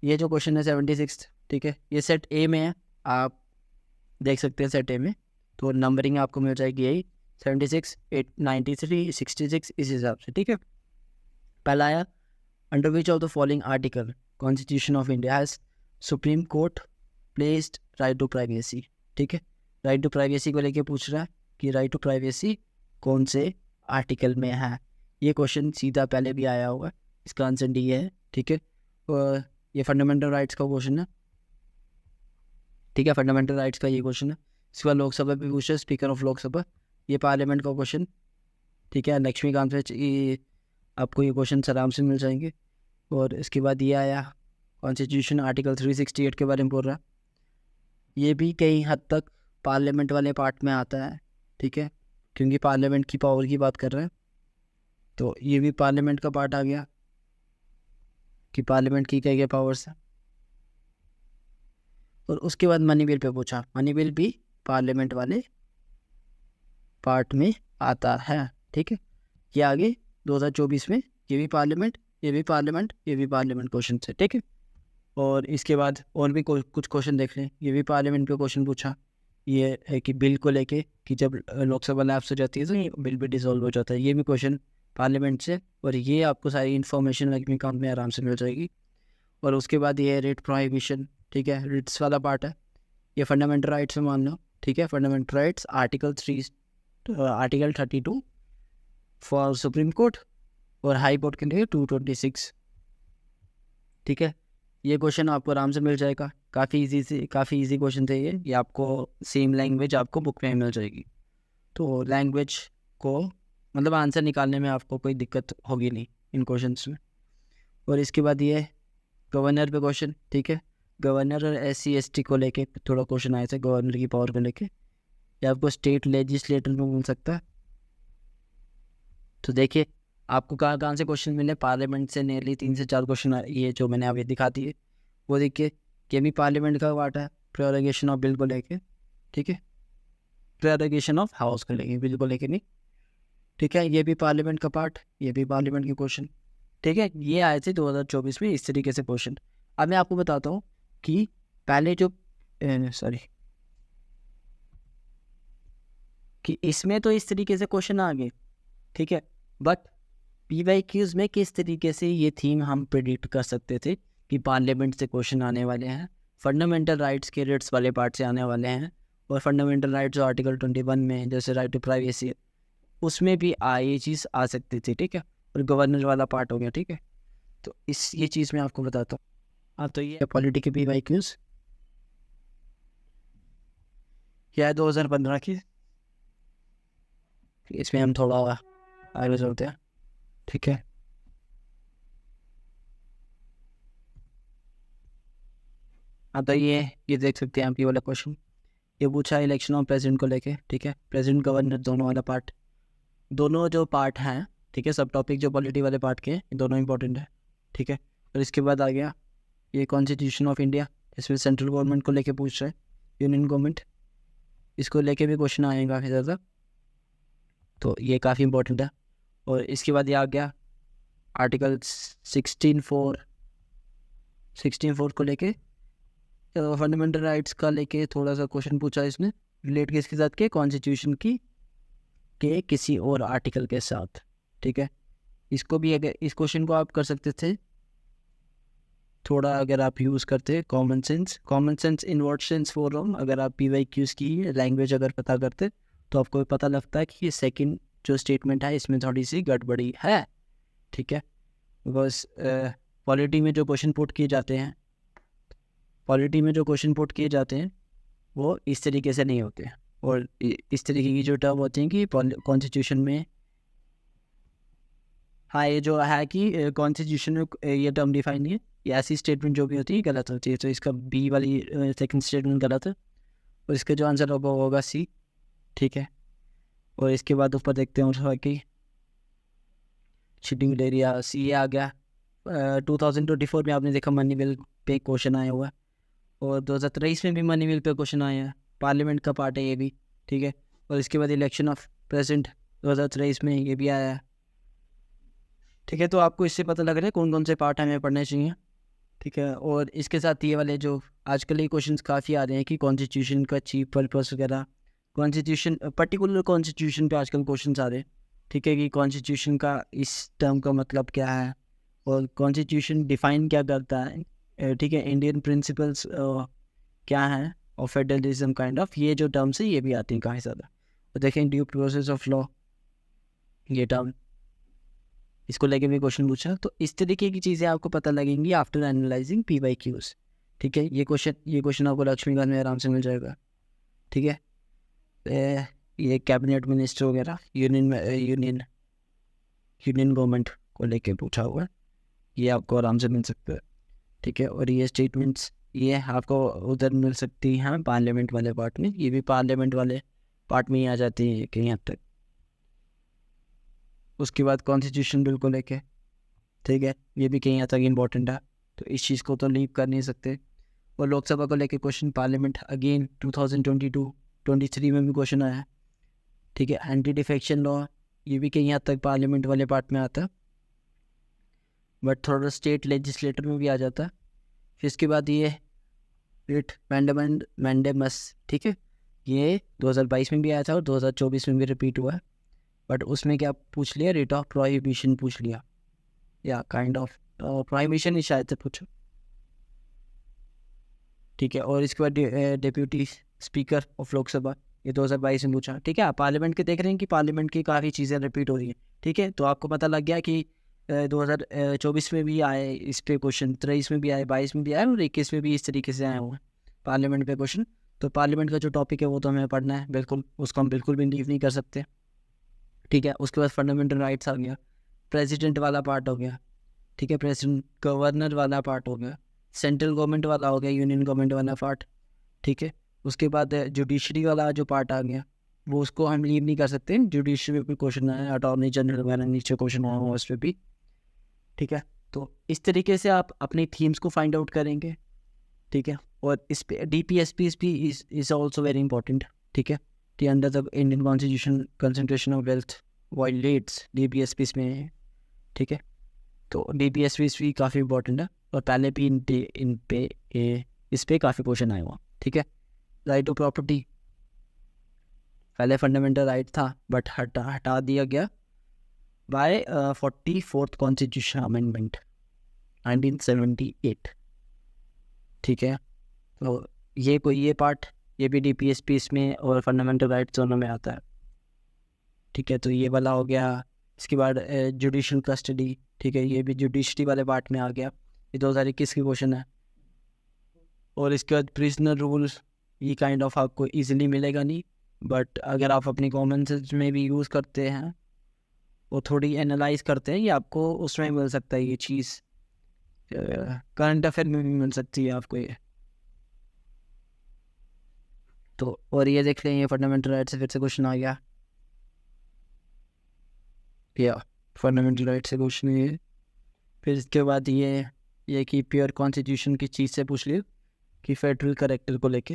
ये जो क्वेश्चन है 76, ठीक है, ये सेट ए में है, आप देख सकते हैं सेट ए में, तो नंबरिंग आपको मिल जाएगी यही 76, 93, 66 इस हिसाब से। ठीक है, पहला आया, under which of the following article constitution of India has Supreme Court placed right to privacy. ठीक है, राइट टू प्राइवेसी को लेके पूछ रहा है कि राइट टू प्राइवेसी कौन से आर्टिकल में है। ये क्वेश्चन सीधा पहले भी आया होगा, इसका आंसर डी है। ठीक है, और ये फंडामेंटल राइट्स का क्वेश्चन है। ठीक है, फंडामेंटल राइट्स का ये क्वेश्चन है। इसके बाद लोकसभा भी पूछा है, स्पीकर ऑफ लोकसभा, ये पार्लियामेंट का क्वेश्चन। ठीक है, लक्ष्मीकांत से ये आपको ये क्वेश्चन आराम से मिल जाएंगे। और इसके बाद ये आया कॉन्स्टिट्यूशन आर्टिकल 368 के बारे में बोल रहा है, ये भी कई हद तक पार्लियामेंट वाले पार्ट में आता है। ठीक है, क्योंकि पार्लियामेंट की पावर की बात कर रहे हैं, तो ये भी पार्लियामेंट का पार्ट आ गया कि पार्लियामेंट की क्या पावर्स है। और उसके बाद मनी बिल पे पूछा, मनी बिल भी पार्लियामेंट वाले पार्ट में आता है। ठीक है, ये आगे 2024 में ये भी पार्लियामेंट, ये भी पार्लियामेंट, ये भी पार्लियामेंट क्वेश्चन है। ठीक है, और इसके बाद और भी कुछ क्वेश्चन देख लें, ये भी पार्लियामेंट पे क्वेश्चन पूछा, ये है कि बिल को लेके कि जब लोकसभा लैप्स हो जाती है तो ये बिल भी डिसॉल्व हो जाता है, ये भी क्वेश्चन पार्लियामेंट से। और ये आपको सारी इन्फॉर्मेशन लक्ष्मीकांत में आराम से मिल जाएगी। और उसके बाद ये रेट प्रोहिबिशन, ठीक है, रिट्स वाला पार्ट है, ये फंडामेंटल राइट्स में मान लो। ठीक है, fundamental rights article 32 for supreme court, और हाई कोर्ट के लिए 226। ठीक है, ये क्वेश्चन आपको आराम से मिल जाएगा, काफ़ी इजी क्वेश्चन थे ये आपको सेम लैंग्वेज आपको बुक में मिल जाएगी, तो लैंग्वेज को मतलब आंसर निकालने में आपको कोई दिक्कत होगी नहीं इन क्वेश्चंस में। और इसके बाद ये गवर्नर पे क्वेश्चन। ठीक है, गवर्नर और SC/ST को लेके थोड़ा क्वेश्चन आए थे, गवर्नर की पावर को लेके, या आपको स्टेट लेजिस्लेटर में मिल सकता है। तो देखिए आपको कहाँ से क्वेश्चन मिले, पार्लियामेंट से नियरली 3 से 4 क्वेश्चन ये जो मैंने अभी दिखा दिए वो देखिए, ये भी पार्लियामेंट का पार्ट है, प्रोरोगेशन ऑफ बिल को लेके। ठीक है, प्रोरोगेशन ऑफ हाउस को लेके, बिल को लेके नहीं। ठीक है, ये भी पार्लियामेंट का पार्ट, ये भी पार्लियामेंट के क्वेश्चन। ठीक है, ये आए थे 2024 में इस तरीके से क्वेश्चन। अब मैं आपको बताता हूँ कि पहले जो कि इसमें तो इस तरीके से क्वेश्चन आ गए। ठीक है, बट PYQs में किस तरीके से ये थीम हम प्रिडिक्ट कर सकते थे कि पार्लियामेंट से क्वेश्चन आने वाले हैं, फंडामेंटल राइट्स के रिट्स वाले पार्ट से आने वाले हैं, और फंडामेंटल राइट्स आर्टिकल 21 में जैसे राइट टू प्राइवेसी उसमें भी ये चीज़ आ सकती थी। ठीक है, और गवर्नर वाला पार्ट हो गया। ठीक है, तो ये चीज़ मैं आपको बताता हूँ। हाँ, तो ये पॉलिटी के PYQs क्या है 2015 की, इसमें हम थोड़ा आगे चलते हैं। ठीक है, हाँ, तो ये देख सकते हैं आप, ये वाला क्वेश्चन ये पूछा इलेक्शन ऑफ प्रेसिडेंट को लेके। ठीक है, प्रेसिडेंट गवर्नर दोनों वाला पार्ट, दोनों जो पार्ट हैं, ठीक है, सब टॉपिक जो पॉलिटी वाले पार्ट के हैं दोनों इंपॉर्टेंट है। ठीक है, और इसके बाद आ गया ये कॉन्स्टिट्यूशन ऑफ इंडिया, इसमें सेंट्रल गवर्नमेंट को लेके पूछ रहे हैं, यूनियन गवर्नमेंट, इसको लेके भी क्वेश्चन आएगा काफ़ी ज़्यादा, तो ये काफ़ी इंपॉर्टेंट है। और इसके बाद ये आ गया आर्टिकल 16(4) को लेके, फंडामेंटल राइट्स का लेके थोड़ा सा क्वेश्चन पूछा इसने, रिलेट किसके साथ के, कॉन्स्टिट्यूशन के किसी और आर्टिकल के साथ। ठीक है, इसको भी अगर इस क्वेश्चन को आप कर सकते थे थोड़ा, अगर आप यूज़ करते common sense in what sense बोल रहा हूँ, अगर आप PYQs की लैंग्वेज अगर पता करते तो आपको पता लगता है कि ये सेकंड जो स्टेटमेंट है इसमें थोड़ी सी गड़बड़ी है। ठीक है, बिकॉज पॉलिटी में जो क्वेश्चन पुट किए जाते हैं वो इस तरीके से नहीं होते, और इस तरीके की जो टर्म होती हैं कि कॉन्स्टिट्यूशन में, हाँ, ये जो है कि कॉन्स्टिट्यूशन में ये टर्म डिफाइन नहीं है, ये ऐसी स्टेटमेंट जो भी होती है गलत होती है, तो इसका बी वाली सेकंड स्टेटमेंट गलत है। और इसका जो आंसर होगा वो होगा सी, ठीक है। और इसके बाद ऊपर देखते हैं कि शिपिंग एरिया सी आ गया। 2024 में आपने देखा मनी बिल पे क्वेश्चन आया हुआ है, और 2023 में भी मनी बिल पे क्वेश्चन आया है, पार्लियामेंट का पार्ट है ये भी, ठीक है। और इसके बाद इलेक्शन ऑफ प्रेसिडेंट 2023 में ये भी आया है, ठीक है। तो आपको इससे पता लग रहा है कौन कौन से पार्ट हमें पढ़ने चाहिए, ठीक है। और इसके साथ ये वाले जो आजकल ये क्वेश्चंस काफ़ी आ रहे हैं कि कॉन्स्टिट्यूशन का चीफ पर्पस वगैरह, कॉन्स्टिट्यूशन पर्टिकुलर कॉन्स्टिट्यूशन पे आजकल क्वेश्चंस आ रहे हैं, ठीक है, कि कॉन्स्टिट्यूशन का इस टर्म का मतलब क्या है, और कॉन्स्टिट्यूशन डिफाइन क्या करता है, ठीक है, इंडियन प्रिंसिपल्स क्या है, और फेडरलिज्म काइंड ऑफ, ये जो टर्म्स है ये भी आती हैं काफ़ी ज़्यादा। तो देखें ड्यू प्रोसेस ऑफ लॉ, ये टर्म, इसको लेके भी क्वेश्चन पूछा। तो इस तरीके की चीज़ें आपको पता लगेंगी आफ्टर एनालाइजिंग PYQs, ठीक है। ये क्वेश्चन आपको लक्ष्मीकांत में आराम से मिल जाएगा, ठीक है। ये कैबिनेट मिनिस्टर वगैरह यूनियन गवर्नमेंट को लेके पूछा हुआ है, ये आपको आराम से मिल सकता है, ठीक है। और ये स्टेटमेंट्स ये आपको उधर मिल सकती हैं पार्लियामेंट वाले पार्ट में, ये भी पार्लियामेंट वाले पार्ट में ही आ जाती है कहीं हद तक। उसके बाद कॉन्स्टिट्यूशन बिल को लेके, ठीक है, ये भी कहीं हद तक इम्पोर्टेंट है, तो इस चीज़ को तो लीव कर नहीं सकते। और लोकसभा को लेके क्वेश्चन, पार्लियामेंट अगेन 2022-23 में भी क्वेश्चन आया है, ठीक है। एंटी डिफेक्शन लॉ, ये भी कहीं हद तक पार्लियामेंट वाले पार्ट में आता है, बट थोड़ा स्टेट लेजिस्लेटर में भी आ जाता है। फिर इसके बाद ये रिट मैंडेमस, ठीक है, ये 2022 में भी आया था और 2024 में भी रिपीट हुआ है, बट उसमें क्या पूछ लिया, रिट ऑफ प्रोहिबिशन पूछ लिया, या काइंड ऑफ प्रोहिबिशन ही शायद से पूछो, ठीक है। और इसके बाद डिप्यूटी स्पीकर ऑफ लोकसभा, ये 2022 में पूछा, ठीक है। आप पार्लियामेंट के देख रहे हैं कि पार्लियामेंट की काफ़ी चीज़ें रिपीट हो रही हैं, ठीक है। तो आपको पता लग गया कि 2024 में भी आए इस पे क्वेश्चन, 23 में भी आए, 22 में भी आए, और 21 में भी इस तरीके से आए हुए हैं पार्लियामेंट पे क्वेश्चन। तो पार्लियामेंट का जो टॉपिक है वो तो हमें पढ़ना है बिल्कुल, उसको हम बिल्कुल भी लीव नहीं कर सकते, ठीक है। उसके बाद फंडामेंटल राइट्स आ गया, प्रेसिडेंट वाला पार्ट हो गया, ठीक है, प्रेसिडेंट गवर्नर वाला पार्ट हो गया, सेंट्रल गवर्नमेंट वाला हो गया, यूनियन गवर्नमेंट वाला पार्ट, ठीक है। उसके बाद जुडिशरी वाला जो पार्ट आ गया, वो उसको हम लीव नहीं कर सकते, जुडिशरी पे भी क्वेश्चन आया, अटॉर्नी जनरल वगैरह नीचे क्वेश्चन आया हुआ उस पर भी, ठीक है। तो इस तरीके से आप अपनी थीम्स को फाइंड आउट करेंगे, ठीक है। और इस पे DPSP is also very important, ठीक है, कि under the Indian constitution concentration of wealth violets DPSP में, ठीक है। तो DPSP भी काफ़ी इंपॉर्टेंट है, और पहले भी इस पे काफ़ी क्वेश्चन आए हुआ, ठीक है। राइट टू प्रॉपर्टी पहले फंडामेंटल राइट था, बट हटा दिया गया बाय 44th कॉन्स्टिट्यूशन अमेंडमेंट 1978, ठीक है। तो ये पार्ट, ये भी DPSP इसमें और फंडामेंटल राइट्स दोनों में आता है, ठीक है। तो ये वाला हो गया। इसके बाद जुडिशल कस्टडी, ठीक है, ये भी जुडिशरी वाले पार्ट में आ गया, ये 2021 की क्वेश्चन है। और इसके बाद प्रिजनर रूल, ये काइंड ऑफ आपको इजीली मिलेगा नहीं, बट अगर आप अपनी कॉमन सेंस में भी यूज़ करते हैं, वो थोड़ी एनालाइज करते हैं, ये आपको उसमें मिल सकता है, ये चीज़ करंट अफेयर में भी मिल सकती है आपको ये। तो और ये देख लें, ये फंडामेंटल राइट से फिर से क्वेश्चन आ गया, या फंडामेंटल राइट से क्वेश्चन ये। फिर इसके बाद ये कि प्योर कॉन्स्टिट्यूशन की चीज़ से पूछ लिया कि फेडरल कैरेक्टर को लेके,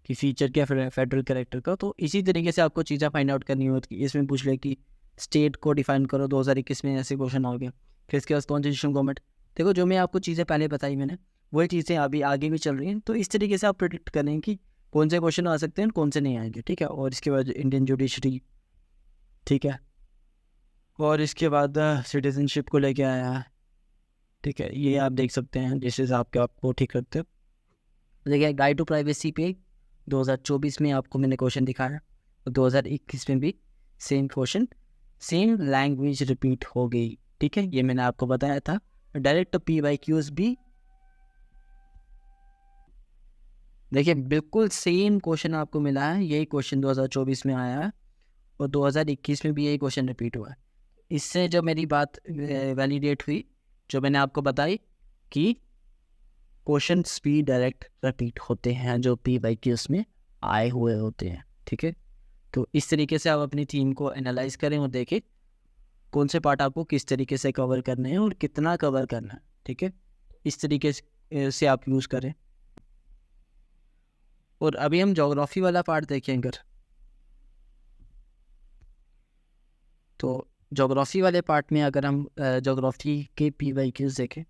कि फीचर क्या फेडरल कैरेक्टर का। तो इसी तरीके से आपको चीज़ें फाइंड आउट करनी होती है। इसमें पूछ ले कि स्टेट को डिफाइन करो, 2021 में ऐसे क्वेश्चन हो गया। फिर इसके बाद कॉन्स्टिट्यूशन गवर्नमेंट, देखो जो मैं आपको चीज़ें पहले बताई मैंने, वही चीज़ें अभी आगे भी चल रही हैं। तो इस तरीके से आप प्रेडिक्ट करें कि कौन से क्वेश्चन आ सकते हैं, कौन से नहीं आएंगे, ठीक है। और इसके बाद इंडियन जुडिशरी, ठीक है। और इसके बाद सिटीजनशिप को लेके आया है, ठीक है। ये आप देख सकते हैं जिस हिसाब के आपको ठीक करते हो। देखिए गाइड टू प्राइवेसी पे 2024 में आपको मैंने क्वेश्चन दिखाया, और 2021 में भी same question, same language repeat हो गई, ठीक है। ये मैंने आपको बताया था। डायरेक्ट PYQs भी देखिए बिल्कुल सेम क्वेश्चन आपको मिला है, यही क्वेश्चन 2024 में आया है, और 2021 में भी यही क्वेश्चन रिपीट हुआ है। इससे जो मेरी बात वैलिडेट हुई, जो मैंने आपको बताई कि क्वेश्चंस भी डायरेक्ट रिपीट होते हैं जो PYQs में आए हुए होते हैं। ठीक है, तो इस तरीके से आप अपनी थीम को एनालाइज करें और देखें कौन से पार्ट आपको किस तरीके से कवर करने हैं और कितना कवर करना है। ठीक है, इस तरीके से आप यूज़ करें। और अभी हम ज्योग्राफी वाला पार्ट देखें अगर, तो ज्योग्राफी वाले पार्ट में अगर हम ज्योग्राफी के PYQs देखें,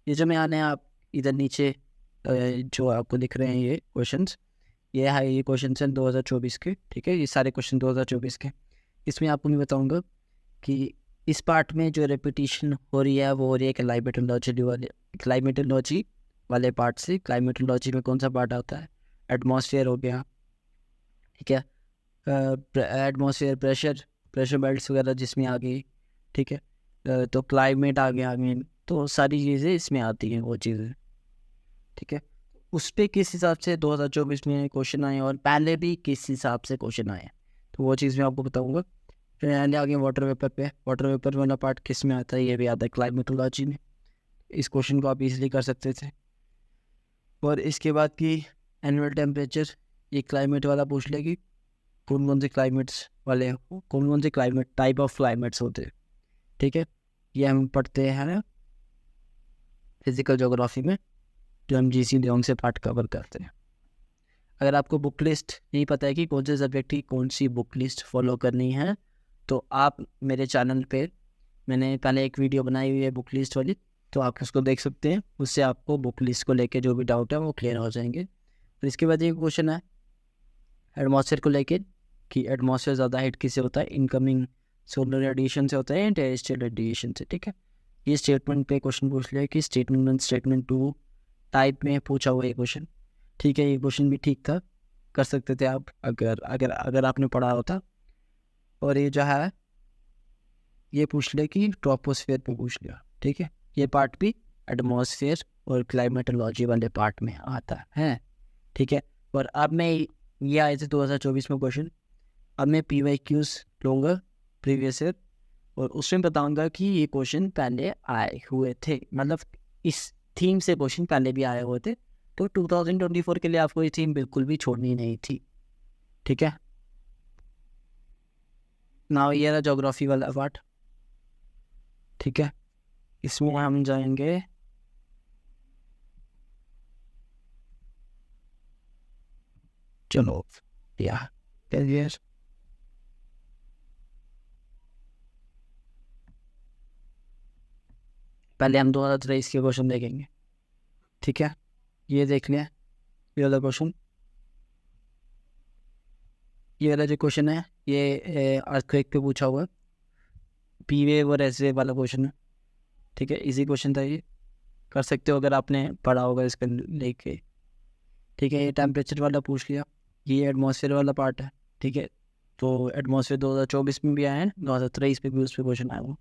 ये जो मैं आने आप इधर नीचे जो आपको दिख रहे हैं ये क्वेश्चंस, ये क्वेश्चन हैं 2024 के। ठीक है, ये सारे क्वेश्चन 2024 के। इसमें आपको मैं बताऊंगा कि इस पार्ट में जो रेपिटेशन हो रही है वो हो रही है क्लाइमेटोलॉजी वाले पार्ट से। क्लाइमेटोलॉजी में कौन सा पार्ट आता है? एटमॉस्फेयर हो गया, ठीक है, एटमॉस्फेयर, प्रेशर बेल्ट्स वगैरह जिसमें आ गई। ठीक है, तो क्लाइमेट आ गया आगे, तो सारी चीज़ें इसमें आती हैं वो चीज़ें। ठीक है, उस पर किस हिसाब से 2024 में क्वेश्चन आए और पहले भी किस हिसाब से क्वेश्चन आए, तो वो चीज़ मैं आपको बताऊंगा। फिर आगे वाटर वेपर पे, वाटर वेपर वाला पार्ट किस में आता है? ये भी आता है क्लाइमेटोलॉजी में। इस क्वेश्चन को आप इजीली कर सकते थे। और इसके बाद की एनुअल टेम्परेचर, ये क्लाइमेट वाला पूछ लेगी, कौन कौन से क्लाइमेट्स वाले, कौन कौन से क्लाइमेट टाइप ऑफ क्लाइमेट्स होते हैं। ठीक है, ये हम पढ़ते हैं फिजिकल ज्योग्राफी में, जो हम GC लियोंग से पार्ट कवर करते हैं। अगर आपको बुक लिस्ट नहीं पता है कि कौन से सब्जेक्ट की कौन सी बुक लिस्ट फॉलो करनी है, तो आप मेरे चैनल पे मैंने पहले एक वीडियो बनाई हुई है बुक लिस्ट वाली, तो आप उसको देख सकते हैं। उससे आपको बुक लिस्ट को लेके जो भी डाउट है वो क्लियर हो जाएंगे। फिर इसके बाद ये क्वेश्चन है एटमॉस्फेयर को लेके कि एटमॉस्फेयर ज़्यादा हिट किससे होता है? इनकमिंग सोलर रेडिएशन से होता है या टेरेस्ट्रियल रेडिएशन से। ठीक है, ये स्टेटमेंट पे क्वेश्चन पूछ लिया कि स्टेटमेंट 1 स्टेटमेंट 2 टाइप में पूछा हुआ ये क्वेश्चन। ठीक है, ये क्वेश्चन भी ठीक था, कर सकते थे आप अगर अगर अगर आपने पढ़ा होता। और ये जो है ये पूछ लिया कि ट्रोपोस्फेयर पे पूछ लिया। ठीक है, ये पार्ट भी एटमॉस्फेयर और क्लाइमेटोलॉजी वाले पार्ट में आता है। ठीक है, और अब मैं ये आए थे 2024 में क्वेश्चन, अब मैं PYQs लूँगा प्रीवियस ईयर, और उसमें बताऊंगा कि ये क्वेश्चन पहले आए हुए थे, मतलब इस थीम से क्वेश्चन पहले भी आए हुए थे। तो 2024 के लिए आपको ये थीम बिल्कुल भी छोड़नी नहीं थी। ठीक है, ना ये रहा ज्योग्राफी वाला पार्ट। ठीक है, इसमें हम जाएंगे चलो या कैरियर, पहले हम 2023 के क्वेश्चन देखेंगे। ठीक है, ये देख लिया, ये वाला क्वेश्चन, ये वाला जो क्वेश्चन है ये अर्थक्वेक पे पूछा हुआ है, P वेव और S वेव वाला क्वेश्चन है। ठीक है, इजी क्वेश्चन था, ये कर सकते हो अगर आपने पढ़ा होगा इसका लेके। ठीक है, ये टेम्परेचर वाला पूछ लिया, ये एटमॉस्फेयर वाला पार्ट है। ठीक है, तो एटमॉस्फेयर 2024 में भी आया है, 2023 में भी उस पर क्वेश्चन आया हुआ।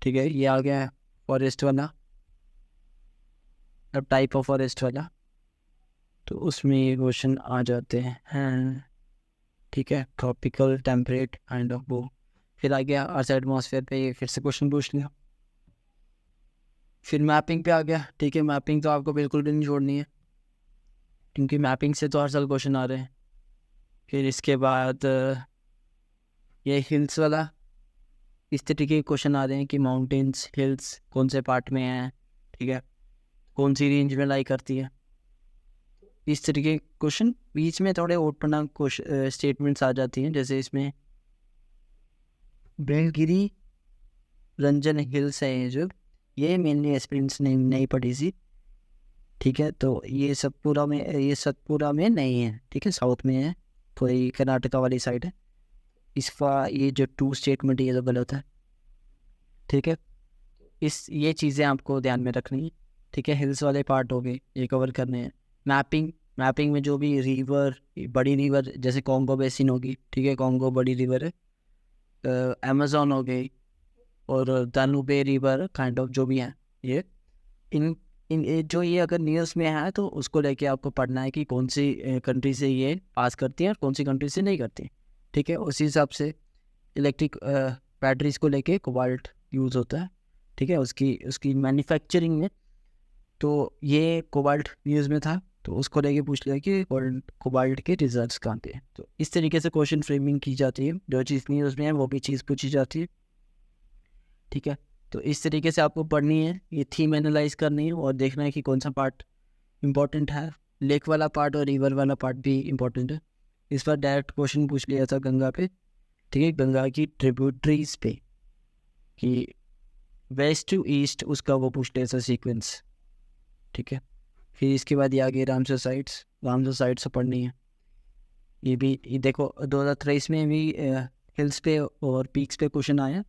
ठीक है, ये आ गया है फॉरेस्ट वाला, अब टाइप ऑफ फॉरेस्ट वाला, तो उसमें ये क्वेश्चन आ जाते हैं। ठीक है, ट्रॉपिकल, टेम्परेट, काइंड ऑफ वो। फिर आ गया अर्थ एटमॉस्फेयर पे, ये फिर से क्वेश्चन पूछ लिया। फिर मैपिंग पे आ गया। ठीक है, मैपिंग तो आपको बिल्कुल भी नहीं छोड़नी है, क्योंकि मैपिंग से तो हर साल क्वेश्चन आ रहे हैं। फिर इसके बाद ये हिल्स वाला, इस तरीके के क्वेश्चन आ रहे हैं कि माउंटेन्स, हिल्स कौन से पार्ट में हैं। ठीक है, कौन सी रेंज में लाई करती है, इस तरीके के क्वेश्चन। बीच में थोड़े ओपन स्टेटमेंट्स आ जाती हैं, जैसे इसमें ब्रह्मगिरी रंजन हिल्स है ये जो, ये मेनली एस्पिरेंट्स ने नहीं पढ़ी सी। ठीक है, तो ये सतपुरा में नहीं है। ठीक है, साउथ में है, कोई कर्नाटका वाली साइड है। इसका ये जो 2 स्टेटमेंट ये तो गलत है। ठीक है, ये चीज़ें आपको ध्यान में रखनी है। ठीक है, हिल्स वाले पार्ट हो गए, ये कवर करने हैं। मैपिंग में जो भी रिवर, बड़ी रिवर जैसे कॉन्गो बेसिन होगी। ठीक है, कॉन्गो बड़ी रिवर है, अमेज़न हो गई, और दानुबे रिवर काइंड ऑफ जो भी हैं ये, इन जो ये अगर न्यूज़ में है तो उसको लेके आपको पढ़ना है कि कौन सी कंट्री से ये पास करती हैं और कौन सी कंट्री से नहीं करती। ठीक है, उसी हिसाब से इलेक्ट्रिक बैटरीज को लेके कोबाल्ट यूज़ होता है। ठीक है, उसकी मैन्युफैक्चरिंग में, तो ये कोबाल्ट न्यूज़ में था तो उसको लेके पूछ लिया कि कोबाल्ट के रिजर्व्स कहाँ पे हैं। तो इस तरीके से क्वेश्चन फ्रेमिंग की जाती है, जो चीज़ न्यूज़ में है वो भी चीज़ पूछी जाती है, ठीक है। तो इस तरीके से आपको पढ़नी है, ये थीम एनालाइज करनी है और देखना है कि कौन सा पार्ट इम्पोर्टेंट है। लेक वाला पार्ट और रिवर वाला पार्ट भी इम्पोर्टेंट है। इस बार डायरेक्ट क्वेश्चन पूछ लिया था गंगा पे, ठीक है, गंगा की ट्रिब्यूटरीज पे, कि वेस्ट टू ईस्ट उसका वो पूछ लिया था सीक्वेंस, ठीक है। फिर इसके बाद ये आगे रामसर साइट्स पढ़नी है। ये देखो 2023 में भी हिल्स पे और पीक्स पे क्वेश्चन आया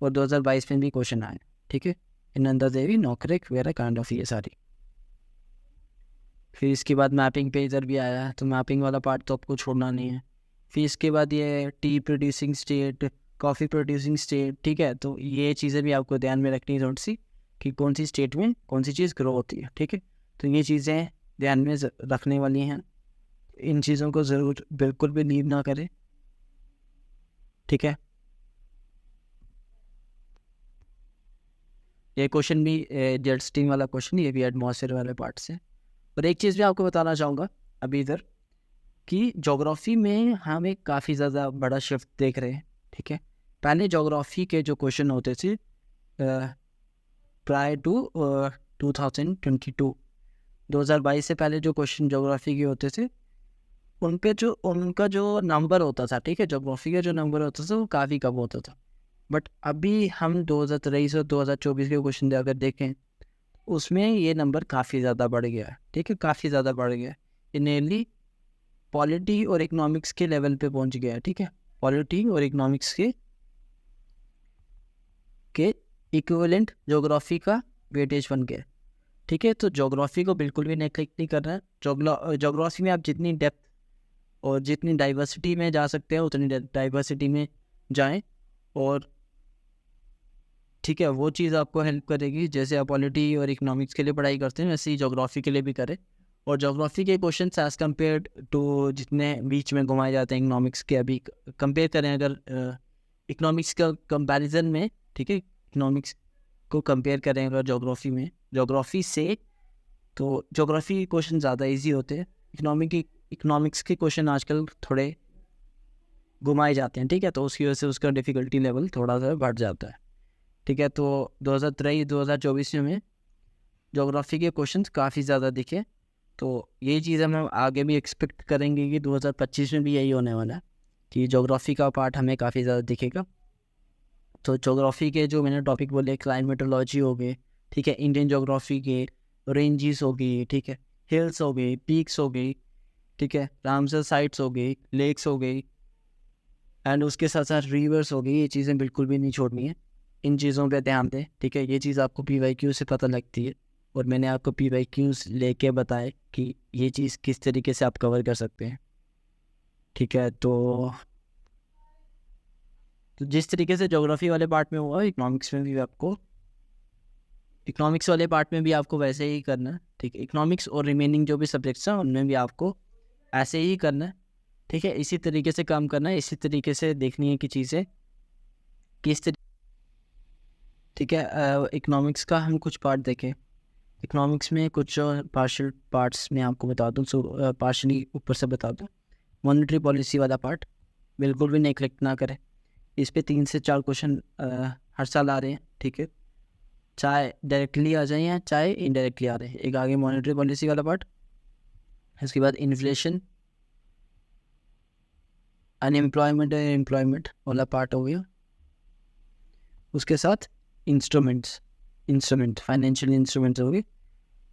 और 2022 में भी क्वेश्चन आया, ठीक है। नंदा देवी, नौकरेक वगैरह काइंड ऑफ ये सारी। फिर इसके बाद मैपिंग पे इधर भी आया है, तो मैपिंग वाला पार्ट तो आपको छोड़ना नहीं है। फिर इसके बाद ये T producing state, coffee producing state, ठीक है। तो ये चीज़ें भी आपको ध्यान में रखनी है थोड़ी सी, कि कौन सी स्टेट में कौन सी चीज़ ग्रो होती है, ठीक है। तो ये चीज़ें ध्यान में रखने वाली हैं, इन चीज़ों को ज़रूर बिल्कुल भी लीव ना करें, ठीक है। ये क्वेश्चन भी जेट स्ट्रीम वाला क्वेश्चन, ये भी एटमॉस्फेयर वाले पार्ट से। और एक चीज़ भी आपको बताना चाहूँगा अभी इधर, कि ज्योग्राफी में हम एक काफ़ी ज़्यादा बड़ा शिफ्ट देख रहे हैं, ठीक है। पहले ज्योग्राफी के जो क्वेश्चन होते थे प्रायर टू 2022 से पहले जो क्वेश्चन ज्योग्राफी के होते थे, उन पे जो उनका जो नंबर होता था, ठीक है, ज्योग्राफी का जो नंबर होता था वो काफ़ी कम होता था। बट अभी हम 2023 और 2024 के क्वेश्चन अगर देखें, उसमें ये नंबर काफ़ी ज़्यादा बढ़ गया है, ठीक है, काफ़ी ज़्यादा बढ़ गया है। ये नियरली पॉलिटी और इकोनॉमिक्स के लेवल पे पहुंच गया है, ठीक है। पॉलिटी और इकोनॉमिक्स के इक्विवेलेंट ज्योग्राफी का वेटेज बन गया है, ठीक है। तो ज्योग्राफी को बिल्कुल भी नेग्लेक्ट नहीं करना है। ज्योग्राफी में आप जितनी डेप्थ और जितनी डाइवर्सिटी में जा सकते हैं उतनी डाइवर्सिटी में जाएं, और ठीक है, वो चीज़ आपको हेल्प करेगी। जैसे आप पॉलिटी और इकोनॉमिक्स के लिए पढ़ाई करते हैं, वैसे ही ज्योग्राफी के लिए भी करें। और ज्योग्राफी के क्वेश्चन एज़ कम्पेयर टू जितने बीच में घुमाए जाते हैं इकोनॉमिक्स के, अभी कंपेयर करें अगर इकोनॉमिक्स का कंपैरिजन में, ठीक है, इकोनॉमिक्स को कंपेयर करें अगर ज्योग्राफी से, तो ज्योग्राफी के क्वेश्चन ज़्यादा इजी होते हैं। इकोनॉमिक्स के क्वेश्चन आजकल थोड़े घुमाए जाते हैं, ठीक है। तो उसकी वजह से उसका डिफ़िकल्टी लेवल थोड़ा सा बढ़ जाता है, ठीक है। तो 2023-2024 में ज्योग्राफी के क्वेश्चंस काफ़ी ज़्यादा दिखे, तो ये चीज़ हम आगे भी एक्सपेक्ट करेंगे कि 2025 में भी यही होने वाला है, कि ज्योग्राफी का पार्ट हमें काफ़ी ज़्यादा दिखेगा। तो ज्योग्राफी के जो मैंने टॉपिक बोले, क्लाइमेटोलॉजी हो गए, ठीक है, इंडियन ज्योग्राफी के रेंजेस हो गई, ठीक है, हिल्स हो गई, पीक्स हो गई, ठीक है, रामसर साइट्स हो गई, लेक्स हो गई, एंड उसके साथ साथ रिवर्स हो गई। ये चीज़ें बिल्कुल भी नहीं छोड़नी है, इन चीज़ों पे ध्यान दें, ठीक है। ये चीज़ आपको PYQ से पता लगती है, और मैंने आपको PYQs लेके बताए कि ये चीज़ किस तरीके से आप कवर कर सकते हैं, ठीक है। तो जिस तरीके से ज्योग्राफी वाले पार्ट में हुआ, इकोनॉमिक्स वाले पार्ट में भी आपको वैसे ही करना है, ठीक है। इकोनॉमिक्स और रिमेनिंग जो भी सब्जेक्ट्स हैं उनमें भी आपको ऐसे ही करना है, ठीक है। इसी तरीके से काम करना है, इसी तरीके से देखनी है कि चीज़ें किस तरीके, ठीक है। इकोनॉमिक्स का हम कुछ पार्ट देखें। इकोनॉमिक्स में कुछ पार्शियल पार्ट्स में आपको बता दूँ, पार्शली ऊपर से बता दूँ। मॉनेटरी पॉलिसी वाला पार्ट बिल्कुल भी नेग्लेक्ट ना करें, इस पे 3 से 4 क्वेश्चन हर साल आ रहे हैं, ठीक है, चाहे डायरेक्टली आ जाए या चाहे इनडायरेक्टली आ रहे हैं। एक आगे मॉनेटरी पॉलिसी वाला पार्ट, इसके बाद इन्फ्लेशन, अनएम्प्लॉयमेंट और एम्प्लॉयमेंट वाला पार्ट हो गया। उसके साथ इंस्ट्रूमेंट फाइनेंशियल इंस्ट्रूमेंट्स हो गए,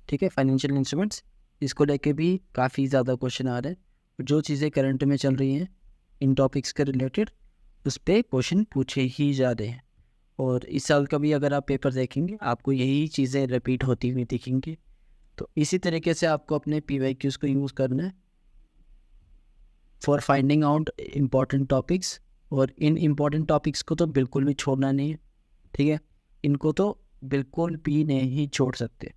ठीक है, फाइनेंशियल इंस्ट्रूमेंट्स, इसको लेके भी काफ़ी ज़्यादा क्वेश्चन आ रहे हैं। जो चीज़ें करंट में चल रही हैं इन टॉपिक्स के रिलेटेड, उस पर क्वेश्चन पूछे ही जा रहे हैं। और इस साल का भी अगर आप पेपर देखेंगे, आपको यही चीज़ें रिपीट होती हुई दिखेंगी। तो इसी तरीके से आपको अपने PYQs को यूज़ करना है for finding out important topics. और इन इम्पॉर्टेंट टॉपिक्स को तो बिल्कुल भी छोड़ना नहीं है, ठीक है, इनको तो बिल्कुल भी नहीं छोड़ सकते।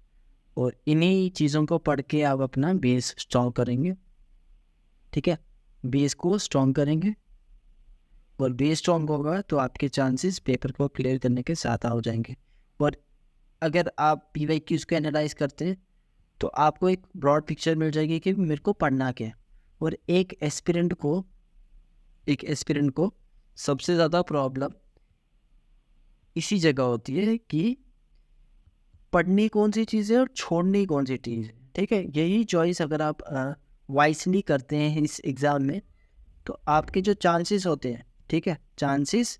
और इन्हीं चीज़ों को पढ़ के आप अपना बेस स्ट्रॉन्ग करेंगे, ठीक है, बेस को स्ट्रॉन्ग करेंगे, और बेस स्ट्रॉन्ग होगा तो आपके चांसेस पेपर को क्लियर करने के ज़्यादा हो जाएंगे। और अगर आप PYQs को एनालाइज करते हैं तो आपको एक ब्रॉड पिक्चर मिल जाएगी कि मेरे को पढ़ना क्या है। और एक एस्पिरेंट को सबसे ज़्यादा प्रॉब्लम इसी जगह होती है कि पढ़नी कौन सी चीज़ है और छोड़नी कौन सी चीज़ है, ठीक है। यही चॉइस अगर आप वाइसली करते हैं इस एग्ज़ाम में, तो आपके जो चांसेस होते हैं, ठीक है, चांसेस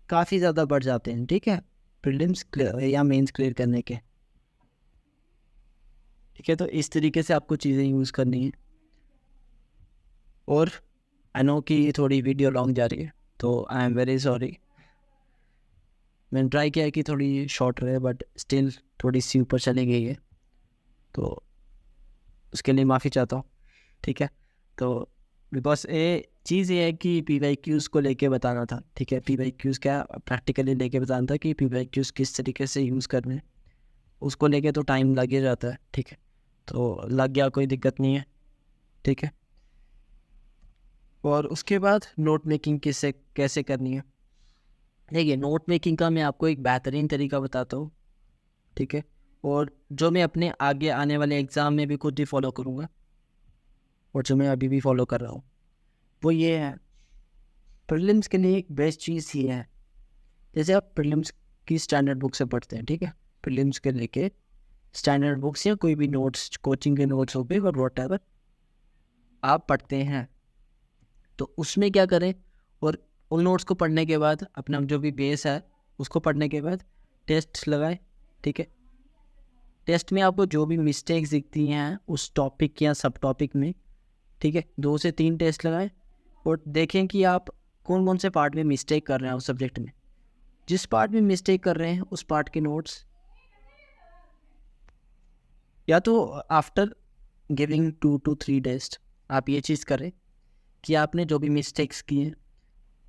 काफ़ी ज़्यादा बढ़ जाते हैं, ठीक है, प्रीलिम्स या मेंस क्लियर करने के, ठीक है। तो इस तरीके से आपको चीज़ें यूज़ करनी है। और आई नो कि ये थोड़ी वीडियो लॉन्ग जा रही है, तो आई एम वेरी सॉरी। मैंने ट्राई किया कि थोड़ी शॉर्ट रहे, बट स्टिल थोड़ी सी ऊपर चली गई है, तो उसके लिए माफ़ी चाहता हूँ, ठीक है। तो बिकॉज ये चीज़ ये है कि PYQs को लेके बताना था, ठीक है। PYQs क्या प्रैक्टिकली लेके बताना था कि PYQs किस तरीके से यूज़ करने, उसको लेके तो टाइम लग ही जाता है, ठीक है। तो लग गया, कोई दिक्कत नहीं है, ठीक है। और उसके बाद नोट मेकिंग कैसे करनी है। देखिए, नोट मेकिंग का मैं आपको एक बेहतरीन तरीका बताता हूँ, ठीक है, और जो मैं अपने आगे आने वाले एग्ज़ाम में भी खुद ही फॉलो करूँगा, और जो मैं अभी भी फॉलो कर रहा हूँ, वो ये है। प्रीलिम्स के लिए एक बेस्ट चीज़ ये है, जैसे आप प्रीलिम्स की स्टैंडर्ड बुक से पढ़ते हैं, ठीक है, प्रीलिम्स के लेके स्टैंडर्ड बुक्स या कोई भी नोट्स, कोचिंग के नोट्स हो गए और व्हाटएवर आप पढ़ते हैं, तो उसमें क्या करें, और उन नोट्स को पढ़ने के बाद अपना जो भी बेस है उसको पढ़ने के बाद टेस्ट लगाएं, ठीक है। टेस्ट में आपको जो भी मिस्टेक्स दिखती हैं उस टॉपिक या सब टॉपिक में, ठीक है, 2 से 3 टेस्ट लगाएं और देखें कि आप कौन कौन से पार्ट में मिस्टेक कर रहे हैं उस सब्जेक्ट में। जिस पार्ट में मिस्टेक कर रहे हैं उस पार्ट के नोट्स या तो आफ्टर गिविंग 2 to 3 टेस्ट आप ये चीज़ करें कि आपने जो भी मिस्टेक्स किए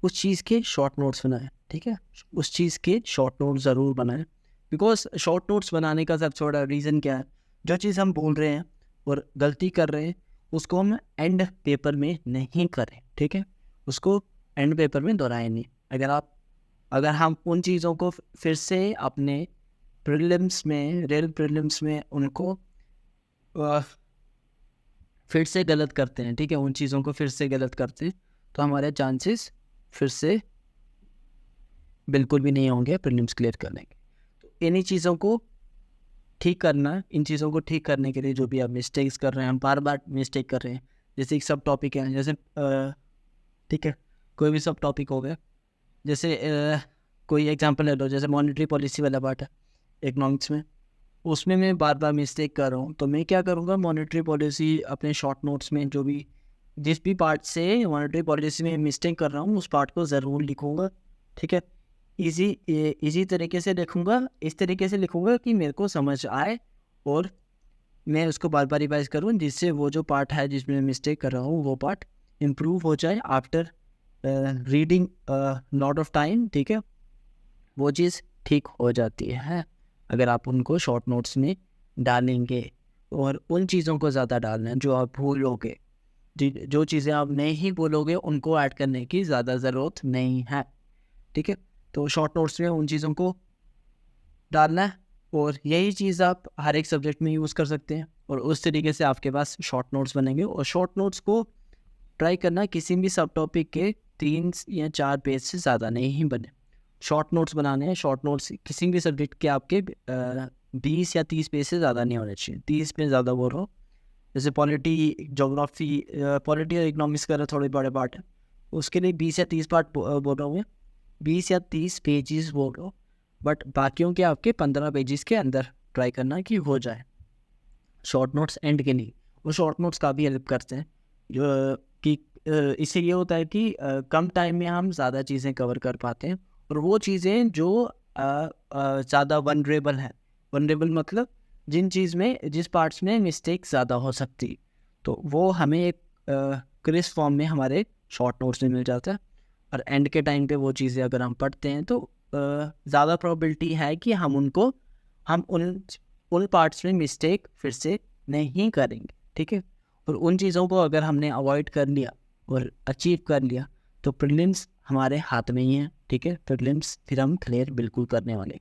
उस चीज़ के शॉर्ट नोट्स बनाएं, ठीक है, उस चीज़ के शॉर्ट नोट्स ज़रूर बनाएं। बिकॉज शॉर्ट नोट्स बनाने का सबसे बड़ा रीज़न क्या है, जो चीज़ हम बोल रहे हैं और गलती कर रहे हैं उसको हम एंड पेपर में नहीं करें, ठीक है, उसको एंड पेपर में दोहराएं नहीं। अगर हम उन चीज़ों को फिर से अपने प्रीलिम्स में, रियल प्रीलिम्स में उनको फिर से गलत करते हैं, ठीक है, उन चीज़ों को फिर से गलत करते हैं, तो हमारे चांसेस फिर से बिल्कुल भी नहीं होंगे प्रीलिम्स क्लियर करने के। तो इन्हीं चीज़ों को ठीक करना, इन चीज़ों को ठीक करने के लिए जो भी आप मिस्टेक्स कर रहे हैं, हम बार बार मिस्टेक कर रहे हैं, जैसे एक सब टॉपिक है, जैसे ठीक है, कोई भी सब टॉपिक हो गया, जैसे कोई एग्जांपल ले लो, जैसे मॉनेटरी पॉलिसी वाला पार्ट है इकोनॉमिक्स में, उसमें मैं बार बार मिस्टेक कर रहा हूँ, तो मैं क्या करूँगा, मॉनेटरी पॉलिसी अपने शॉर्ट नोट्स में जो भी जिस भी पार्ट से मॉनेटरी पॉलिसी में मिस्टेक कर रहा हूँ उस पार्ट को ज़रूर लिखूँगा, ठीक है, इजी तरीके से लिखूँगा, इस तरीके से लिखूँगा कि मेरे को समझ आए और मैं उसको बार बार रिवाइज करूँ, जिससे वो जो पार्ट है जिसमें मिस्टेक कर रहा हूँ वो पार्ट इम्प्रूव हो जाए after reading lot of time, ठीक है, वो चीज़ ठीक हो जाती है अगर आप उनको शॉर्ट नोट्स में डालेंगे। और उन चीज़ों को ज़्यादा डालना है जो आप भूलोगे, जो चीज़ें आप नहीं बोलोगे उनको ऐड करने की ज़्यादा ज़रूरत नहीं है, ठीक है। तो शॉर्ट नोट्स में उन चीज़ों को डालना है और यही चीज़ आप हर एक सब्जेक्ट में यूज़ कर सकते हैं और उस तरीके से आपके पास शॉर्ट नोट्स बनेंगे। और शॉर्ट नोट्स को ट्राई करना किसी भी सब टॉपिक के 3 या 4 पेज से ज़्यादा नहीं बने। शॉर्ट नोट्स बनाने हैं, शॉर्ट नोट्स किसी भी सब्जेक्ट के आपके 20 या 30 पेज से ज़्यादा नहीं होने चाहिए। 30 पे ज़्यादा बोल रहा हूँ, जैसे पॉलिटी, जोग्राफी, पॉलिटी और इकोनॉमिक्स का थोड़े बड़े पार्ट है, उसके लिए 20 या 30 पार्ट बोल रहा हूँ मैं, 20 या 30 पेजेस बोल रहा हूँ, बट बाकियों के आपके 15 पेजेस के अंदर ट्राई करना कि हो जाए शॉर्ट नोट्स एंड के लिए। वो शॉर्ट नोट्स काफ़ी हेल्प करते हैं जो कि इससे ये होता है कि कम टाइम में हम ज़्यादा चीज़ें कवर कर पाते हैं और वो चीज़ें जो ज़्यादा वनरेबल हैं, वनरेबल मतलब जिस पार्ट्स में मिस्टेक ज़्यादा हो सकती, तो वो हमें एक क्रिस्प फॉर्म में हमारे शॉर्ट नोट्स में मिल जाता है। और एंड के टाइम पे वो चीज़ें अगर हम पढ़ते हैं तो ज़्यादा प्रोबेबिलिटी है कि हम उन पार्ट्स में मिस्टेक फिर से नहीं करेंगे, ठीक है। और उन चीज़ों को अगर हमने अवॉइड कर लिया और अचीव कर लिया तो प्रीलिम्स हमारे हाथ में ही है, ठीक है, प्रीलिम्स फिर हम क्लियर बिल्कुल करने वाले,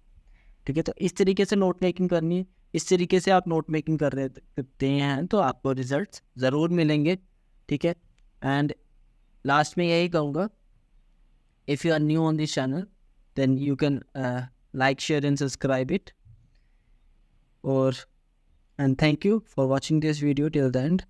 ठीक है। तो इस तरीके से नोट मेकिंग करनी है। इस तरीके से आप नोट मेकिंग कर रहे हैं तो आपको रिजल्ट्स ज़रूर मिलेंगे, ठीक है। एंड लास्ट में यही कहूँगा, if you are new on this channel then you can like, share and subscribe it, और and thank you for watching this video till the end.